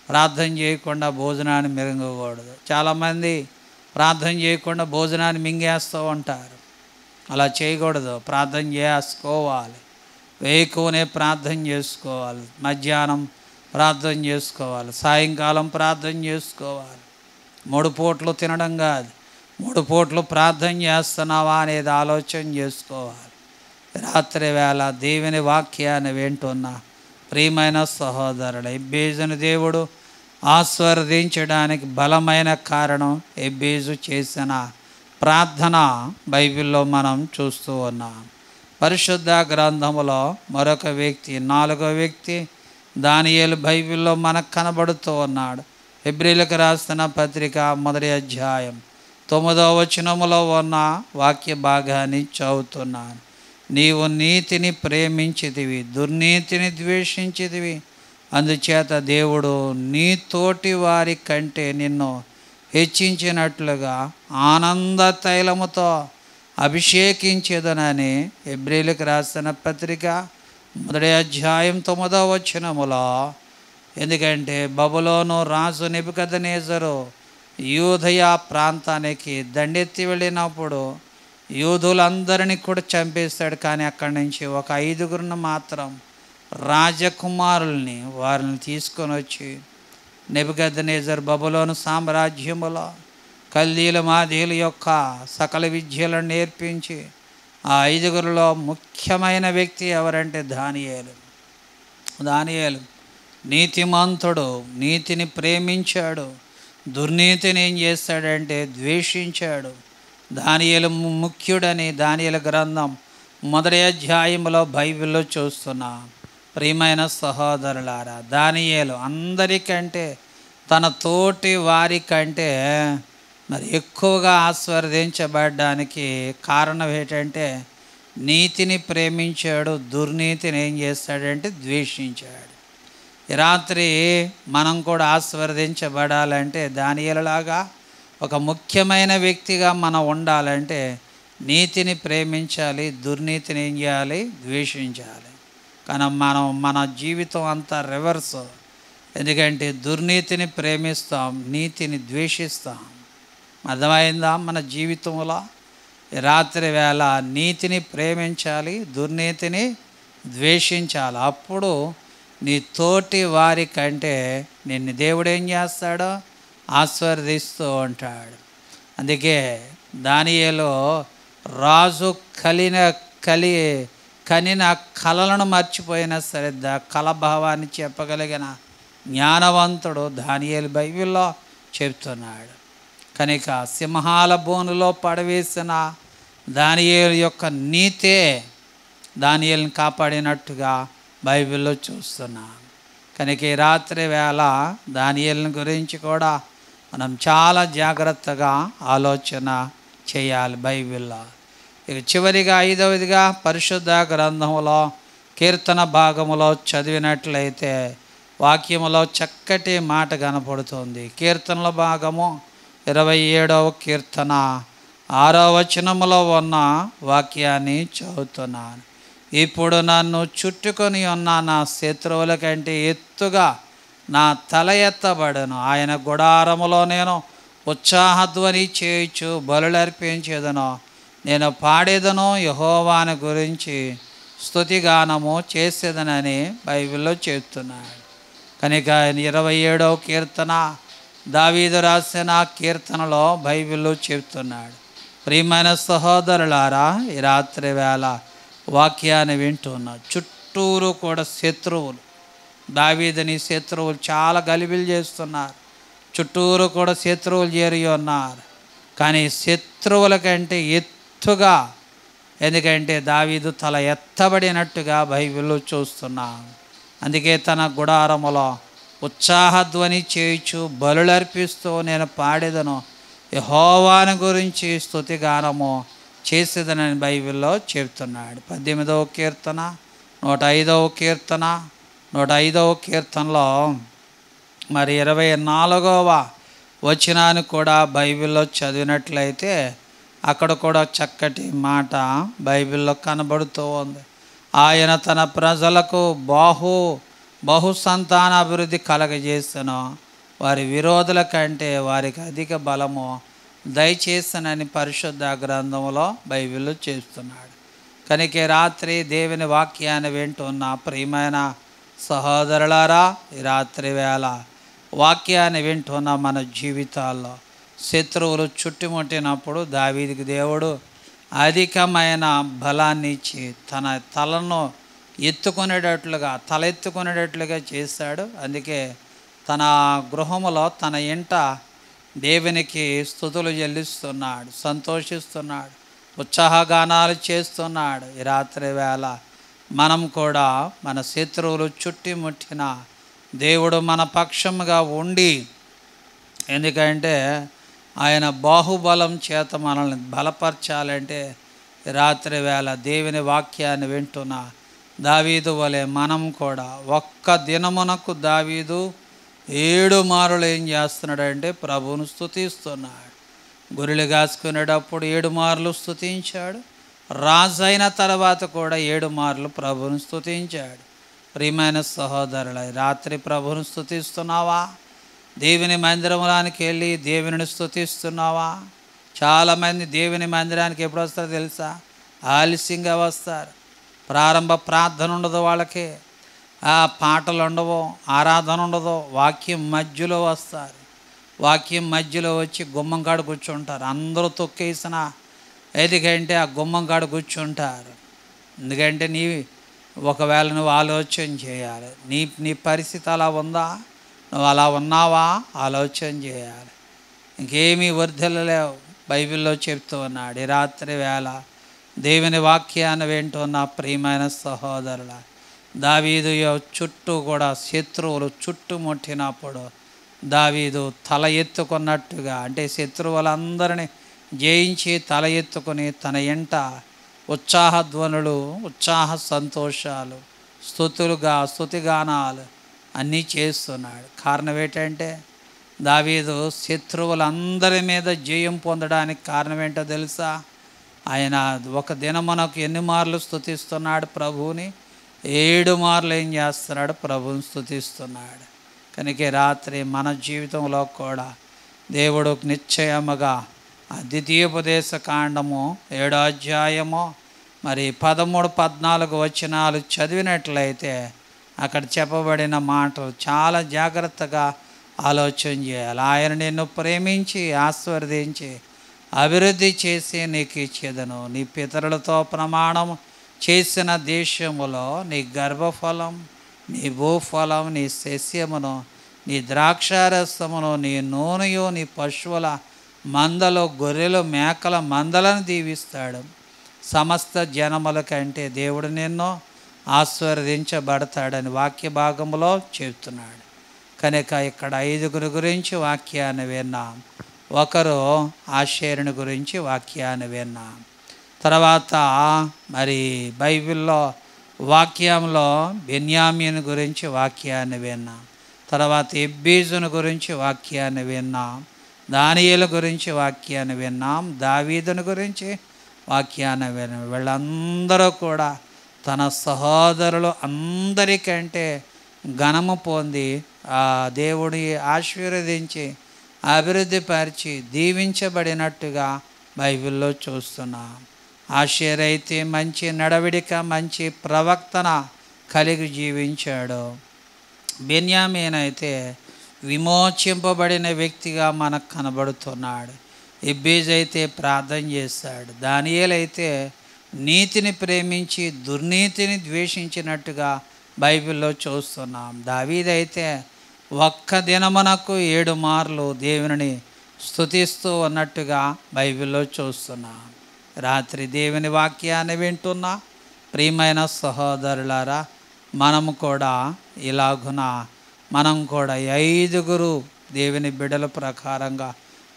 ప్రార్థన చేయకుండా భోజనాన్ని మింగకూడదు. చాలామంది ప్రార్థన చేయకుండా భోజనాన్ని మింగేస్తూ ఉంటారు. అలా చేయకూడదు. ప్రార్థన చేసుకోవాలి. వేకువనే ప్రార్థన చేసుకోవాలి, మధ్యాహ్నం ప్రార్థన చేసుకోవాలి, సాయంకాలం ప్రార్థన చేసుకోవాలి. 3 పూటలు తినడం కాదు, 3 పూటలు ప్రార్థన చేస్తున్నావా అనేది ఆలోచన చేసుకోవాలి. రాత్రి వేళ దేవుని వాక్యాన్ని వింటున్న ప్రియమైన సహోదరుడు, ఎబ్బేజుని దేవుడు ఆశీర్వదించడానికి బలమైన కారణం ఎబ్బేజు చేసిన ప్రార్థన బైబిల్లో మనం చూస్తూ ఉన్నాం. పరిశుద్ధ గ్రంథములో మరొక వ్యక్తి, 4వ వ్యక్తి దానియేలు బైబిల్లో మనకు కనబడుతూ ఉన్నాడు. హెబ్రీయులకు రాసిన పత్రిక 1వ అధ్యాయం 9వ వచనములో ఉన్న వాక్య భాగాన్ని చదువుతున్నాను. నీవు నీతిని ప్రేమించితివి, దుర్నీతిని ద్వేషించితివి, అందుచేత దేవుడు నీ తోటి వారి కంటే నిన్ను హెచ్చించినట్లుగా ఆనంద తైలముతో అభిషేకించేదనని హెబ్రీయులకు రాసిన పత్రిక 1వ అధ్యాయం 9వ వచనములో. ఎందుకంటే బబులోను రాజు నెబుకద్నెజరు యూదయ ప్రాంతానికి దండెత్తి వెళ్ళినప్పుడు యూదులందరినీ కూడా చంపేస్తాడు. కానీ అక్కడి నుంచి ఒక 5గురిని మాత్రం రాజకుమారుల్ని వారిని తీసుకొని వచ్చి నెబుకద్నెజరు బబులోను సామ్రాజ్యములో కల్దీల మాదీల యొక్క సకల విద్యలను నేర్పించి ఆ 5గురిలో ముఖ్యమైన వ్యక్తి ఎవరంటే దానియేలు. నీతిమంతుడు, నీతిని ప్రేమించాడు, దుర్నీతిని ఏం చేస్తాడంటే ద్వేషించాడు. దానియేలు ముఖ్యుడని దానియేలు గ్రంథం మొదటి అధ్యాయంలో బైబిల్లో చూస్తున్నాం. ప్రియమైన సహోదరులారా, దానియేలు అందరికంటే తన తోటి వారి కంటే మరి ఎక్కువగా ఆశీర్వదించబడడానికి కారణం ఏంటంటే నీతిని ప్రేమించాడు, దుర్నీతిని ఏం చేస్తాడంటే ద్వేషించాడు. ఈ రాత్రి మనం కూడా ఆశీర్వదించబడాలంటే దానియేలులాగా ఒక ముఖ్యమైన వ్యక్తిగా మనం ఉండాలంటే నీతిని ప్రేమించాలి, దుర్నీతిని ఏం చేయాలి, ద్వేషించాలి. కానీ మన జీవితం అంతా రివర్స్. ఎందుకంటే దుర్నీతిని ప్రేమిస్తాం, నీతిని ద్వేషిస్తాం. అర్థమైందా? మన జీవితంలో రాత్రి వేళ నీతిని ప్రేమించాలి, దుర్నీతిని ద్వేషించాలి. అప్పుడు నీ తోటి వారి కంటే నిన్ను దేవుడు ఏం చేస్తాడో ఆశీర్వదిస్తూ ఉంటాడు. అందుకే దానియేలు రాజు కనిన కలలను మర్చిపోయినా సరే కలభావాన్ని చెప్పగలిగిన జ్ఞానవంతుడు దానియేలు బైబిల్లో చెప్తున్నాడు. కనుక సింహాల బోనులో పడవేసిన దానియేలు యొక్క నీతే దానియేలుని కాపాడినట్టుగా బైబిల్లో చూస్తున్నాం. కనుక ఈ రాత్రి వేళ దానియేలుని గురించి కూడా మనం చాలా జాగ్రత్తగా ఆలోచన చేయాలి బైబిల్లో. ఇక చివరిగా 5వదిగా పరిశుద్ధ గ్రంథంలో కీర్తన భాగములో చదివినట్లయితే వాక్యములో చక్కటి మాట కనపడుతుంది. కీర్తనల భాగము 27వ కీర్తన 6వ వచనములో ఉన్న వాక్యాన్ని చదువుతున్నాను. ఇప్పుడు నన్ను చుట్టుకొని ఉన్న నా శత్రువుల కంటే ఎత్తుగా నా తల ఎత్తబడను. ఆయన గుడారములో నేను ఉత్సాహధ్వని చేయుచు బలులర్పించేదను. నేను పాడేదను, యెహోవాను గురించి స్తుతిగానము చేసేదనని బైబిల్లో చెప్తున్నాడు. కనుక 27వ కీర్తన దావీదు రాసిన కీర్తనలో బైబిల్లో చెప్తున్నాడు. ప్రియమైన సహోదరులారా, ఈ రాత్రి వేళ వాక్యాన్ని వింటున్నా. చుట్టూరు కూడా శత్రువులు, దావీదుని శత్రువులు చాలా గలిబిలు చేస్తున్నారు. చుట్టూరు కూడా శత్రువులు చేరి ఉన్నారు. కానీ శత్రువుల కంటే ఎత్తుగా, ఎందుకంటే దావీదు తల ఎత్తబడినట్టుగా బైబిల్లో చూస్తున్నాం. అందుకే తన గుడారములో ఉత్సాహధ్వని చేయుచు బలులర్పిస్తూ నేను పాడేదను, యెహోవాను గురించి స్తుతిగానము చేసేదనని బైబిల్లో చెప్తున్నాడు. 18వ కీర్తన 105వ కీర్తన 105వ కీర్తనలో మరి 24వ వచనాన్ని కూడా బైబిల్లో చదివినట్లయితే అక్కడ కూడా చక్కటి మాట బైబిల్లో కనబడుతూ ఉంది. ఆయన తన ప్రజలకు బహు సంతాన అభివృద్ధి కలగజేసను, వారి విరోధుల కంటే వారికి అధిక బలము దయచేసనని పరిశుద్ధ గ్రంథంలో బైబిల్లో చేస్తున్నాడు. కనుక రాత్రి దేవుని వాక్యాన్ని వింటున్న ప్రియమైన సహోదరులారా, ఈ రాత్రి వేళ వాక్యాన్ని వింటున్న మన జీవితాల్లో శత్రువులు చుట్టుముట్టినప్పుడు దావీదుకి దేవుడు అధికమైన బలాన్ని ఇచ్చి తన తలను తలెత్తుకునేటట్లుగా చేశాడు. అందుకే తన గృహములో తన ఇంట దేవునికి స్తుతులు చెల్లిస్తున్నాడు, సంతోషిస్తున్నాడు, ఉత్సాహగానాలు చేస్తున్నాడు. ఈ రాత్రి వేళ మనం కూడా మన శత్రువులు చుట్టుముట్టిన దేవుడు మన పక్షముగా ఉండి, ఎందుకంటే ఆయన బాహుబలం చేత మనల్ని బలపరచాలంటే రాత్రి వేళ దేవుని వాక్యాన్ని వింటున్న దావీదు వలె మనం కూడా ఒక్క దినమునకు దావీదు 7 మారులు ఏం చేస్తున్నాడంటే ప్రభువును స్తుతిస్తున్నాడు. గొర్రెలు కాసుకునేటప్పుడు 7 మార్లు స్తుతించాడు. రాజు అయిన తర్వాత కూడా 7 మార్లు ప్రభువును స్తుతించాడు. ప్రియమైన సహోదరుల, రాత్రి ప్రభువును స్తుతిస్తున్నావా? దేవుని మందిరంలోనికి వెళ్ళి దేవుని స్తుతిస్తున్నావా? చాలామంది దేవుని మందిరానికి ఎప్పుడు వస్తారో తెలుసా? ఆలస్యంగా వస్తారు. ప్రారంభ ప్రార్థన ఉండదు వాళ్ళకి, పాటలు ఉండవు, ఆరాధన ఉండదు. వాక్యం మధ్యలో వస్తారు. వాక్యం మధ్యలో వచ్చి గుమ్మం కాడ కూర్చుంటారు. అందరూ తొక్కేసిన ఎందుకంటే ఆ గుమ్మం కాడ కూర్చుంటారు. ఎందుకంటే ఒకవేళ నువ్వు ఆలోచన చేయాలి, నీ పరిస్థితి అలా ఉందా, నువ్వు అలా ఉన్నావా ఆలోచన చేయాలి. ఇంకేమీ వర్ధిల్లలేవు. బైబిల్లో చెప్తూ ఉన్నాడు. ఈ రాత్రి వేళ దేవుని వాక్యాన్ని వింటున్న ప్రియమైన సహోదరుల, దావీదు చుట్టూ కూడా శత్రువులు చుట్టుముట్టినప్పుడు దావీదు తల ఎత్తుకున్నట్టుగా, అంటే శత్రువులందరినీ జయించి తల ఎత్తుకుని తన ఎంట ఉత్సాహధ్వనులు, ఉత్సాహ సంతోషాలు, స్తుతిగానాలు అన్నీ చేస్తున్నాడు. కారణం ఏంటంటే దావీదు శత్రువులందరి మీద జయం పొందడానికి కారణం ఏంటో తెలుసా? ఆయన ఒక దినమునకు ఎన్ని మార్లు స్తుతిస్తున్నాడు ప్రభువుని? 7 మార్లు ఏం చేస్తున్నాడు? ప్రభువుని స్తుతిస్తున్నాడు. కనుక రాత్రి మన జీవితంలో కూడా దేవుడు నిశ్చయముగా ద్వితీయోపదేశ కాండము 7వ అధ్యాయము మరి 13, 14 వచనాలు చదివినట్లయితే అక్కడ చెప్పబడిన మాటలు చాలా జాగ్రత్తగా ఆలోచన చేయాలి. ఆయన నిన్ను ప్రేమించి ఆశీర్వదించి అభివృద్ధి చేసి నీకు ఇచ్చేదను. నీ పితరులతో ప్రమాణం చేసిన దేశములో నీ గర్భఫలం, నీ భూఫలం, నీ సస్యమును, నీ ద్రాక్షారసమును, నీ నూనెయు, నీ పశువుల మందలు, గొర్రెలు, మేకల మందలను దీవిస్తాడు. సమస్త జనముల కంటే దేవుడు నిన్ను ఆశీర్వదించబడతాడని వాక్య భాగంలో చెబుతున్నాడు. కనుక ఇక్కడ 5 గురించి వాక్యాన్ని విన్నాం. ఒకరు ఆషేరుని గురించి వాక్యాన్ని విన్నాం. తర్వాత మరి బైబిల్లో వాక్యంలో బెన్యామీను గురించి వాక్యాన్ని విన్నాం. తర్వాత ఎబ్బీజును గురించి వాక్యాన్ని విన్నాం. దానియేలు గురించి వాక్యాన్ని విన్నాం. దావీదుని గురించి వాక్యాన్ని విన్నాం. వీళ్ళందరూ కూడా తన సహోదరులు అందరికంటే ఘనము పొంది ఆ దేవుడి ఆశీర్వదించి అభివృద్ధిపరిచి దీవించబడినట్టుగా బైబిల్లో చూస్తున్నాం. ఆషేరైతే మంచి నడవడిక, మంచి ప్రవర్తన కలిగి జీవించాడు. బెన్యామీన్ అయితే విమోచింపబడిన వ్యక్తిగా మనకు కనబడుతున్నాడు. ఎబ్బేజు అయితే ప్రార్థన చేశాడు. దానియేలు అయితే నీతిని ప్రేమించి దుర్నీతిని ద్వేషించినట్టుగా బైబిల్లో చూస్తున్నాం. దావీదు అయితే ఒక్క దినమునకు 7 మార్లు దేవుని స్తుతిస్తూ ఉన్నట్టుగా బైబిల్లో చూస్తున్నాం. రాత్రి దేవుని వాక్యాన్ని వింటున్న ప్రియమైన సహోదరులారా, మనము కూడా ఇలాగున మనం కూడా 5 దేవుని బిడ్డల ప్రకారంగా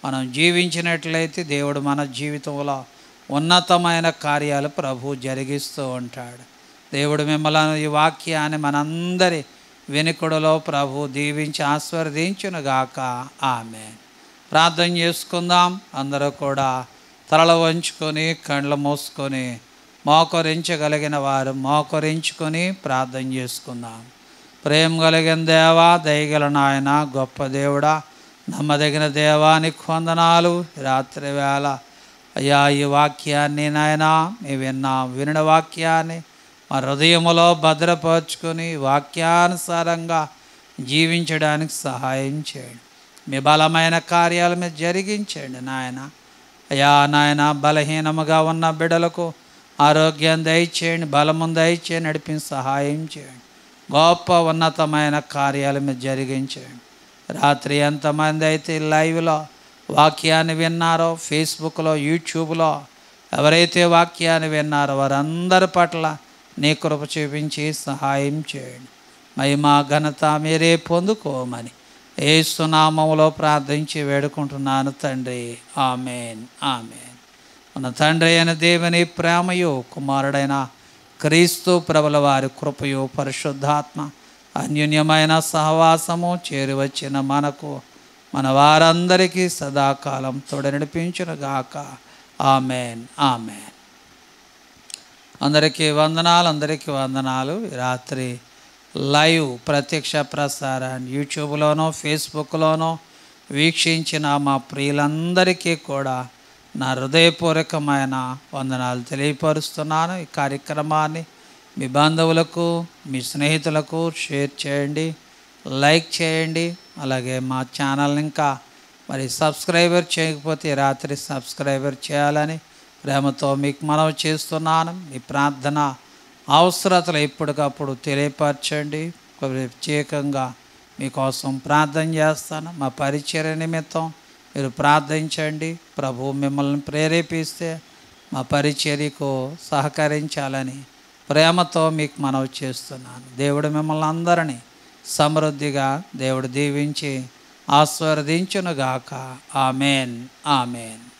మనం జీవించినట్లయితే దేవుడు మన జీవితంలో ఉన్నతమైన కార్యాలు ప్రభు జరిగిస్తూ ఉంటాడు. దేవుడు మిమ్మల్ని ఈ వాక్యాన్ని మనందరి వెనుకడలో ప్రభు దీవించి ఆశీర్వదించునుగాక. ఆమేన్. ప్రార్థన చేసుకుందాం. అందరూ కూడా తలలు వంచుకొని కళ్ళు మూసుకొని మోకరించగలిగిన వారు మోకరించుకొని ప్రార్థన చేసుకుందాం. ప్రేమ కలిగిన దేవా, దయగల నాయన, గొప్ప దేవుడా, నమ్మదగిన దేవానికి వందనాలు. రాత్రి వేళ అయ్యా ఈ వాక్యాన్ని నాయన మేము విన్న వాక్యాన్ని మా హృదయములో భద్రపరుచుకొని వాక్యానుసారంగా జీవించడానికి సహాయం చేయండి. మీ బలమైన కార్యాలు మీరు జరిగించండి నాయన. అయ్యా నాయన, బలహీనముగా ఉన్న బిడ్డలకు ఆరోగ్యం దయచేయండి, బలము దయచేయండి, నడిపించి సహాయం చేయండి. గొప్ప ఉన్నతమైన కార్యాలు మీరు జరిగించండి. రాత్రి ఎంతమంది అయితే లైవ్లో వాక్యాన్ని విన్నారో, ఫేస్బుక్లో, యూట్యూబ్లో ఎవరైతే వాక్యాన్ని విన్నారో వారందరి పట్ల నీ కృప చూపించి సహాయం చేయండి. మహిమా ఘనత మీరే పొందుకోమని యేసు నామములో ప్రార్థించి వేడుకుంటున్నాను తండ్రి. ఆమేన్, ఆమేన్. మన తండ్రి అయిన దేవుని ప్రేమయు, కుమారుడైన క్రీస్తు ప్రభుల వారి కృపయు, పరిశుద్ధాత్మ అన్యోన్యమైన సహవాసము చేరువచ్చిన మనకు మన వారందరికీ సదాకాలం తోడ నడిపించునుగాక. ఆమేన్, ఆమేన్. అందరికీ వందనాలు. రాత్రి లైవ్ ప్రత్యక్ష ప్రసారాన్ని యూట్యూబ్లోనో ఫేస్బుక్లోనో వీక్షించిన మా ప్రియులందరికీ కూడా నా హృదయపూర్వకమైన వందనాలు తెలియపరుస్తున్నాను. ఈ కార్యక్రమాన్ని మీ బంధువులకు, మీ స్నేహితులకు షేర్ చేయండి, లైక్ చేయండి. అలాగే మా ఛానల్ని ఇంకా మరి సబ్స్క్రైబర్ చేయకపోతే రాత్రి సబ్స్క్రైబర్ చేయాలని ప్రేమతో మీకు మనవి చేస్తున్నాను. మీ ప్రార్థన అవసరతలు ఎప్పటికప్పుడు తెలియపరచండి. ప్రత్యేకంగా మీకోసం ప్రార్థన చేస్తాను. మా పరిచర్య నిమిత్తం మీరు ప్రార్థించండి. ప్రభు మిమ్మల్ని ప్రేరేపిస్తే మా పరిచర్యకు సహకరించాలని ప్రేమతో మీకు మనవి చేస్తున్నాను. దేవుడు మిమ్మల్ని అందరినీ సమృద్ధిగా దేవుడు దీవించి ఆశీర్వదించునుగాక. Amen, amen.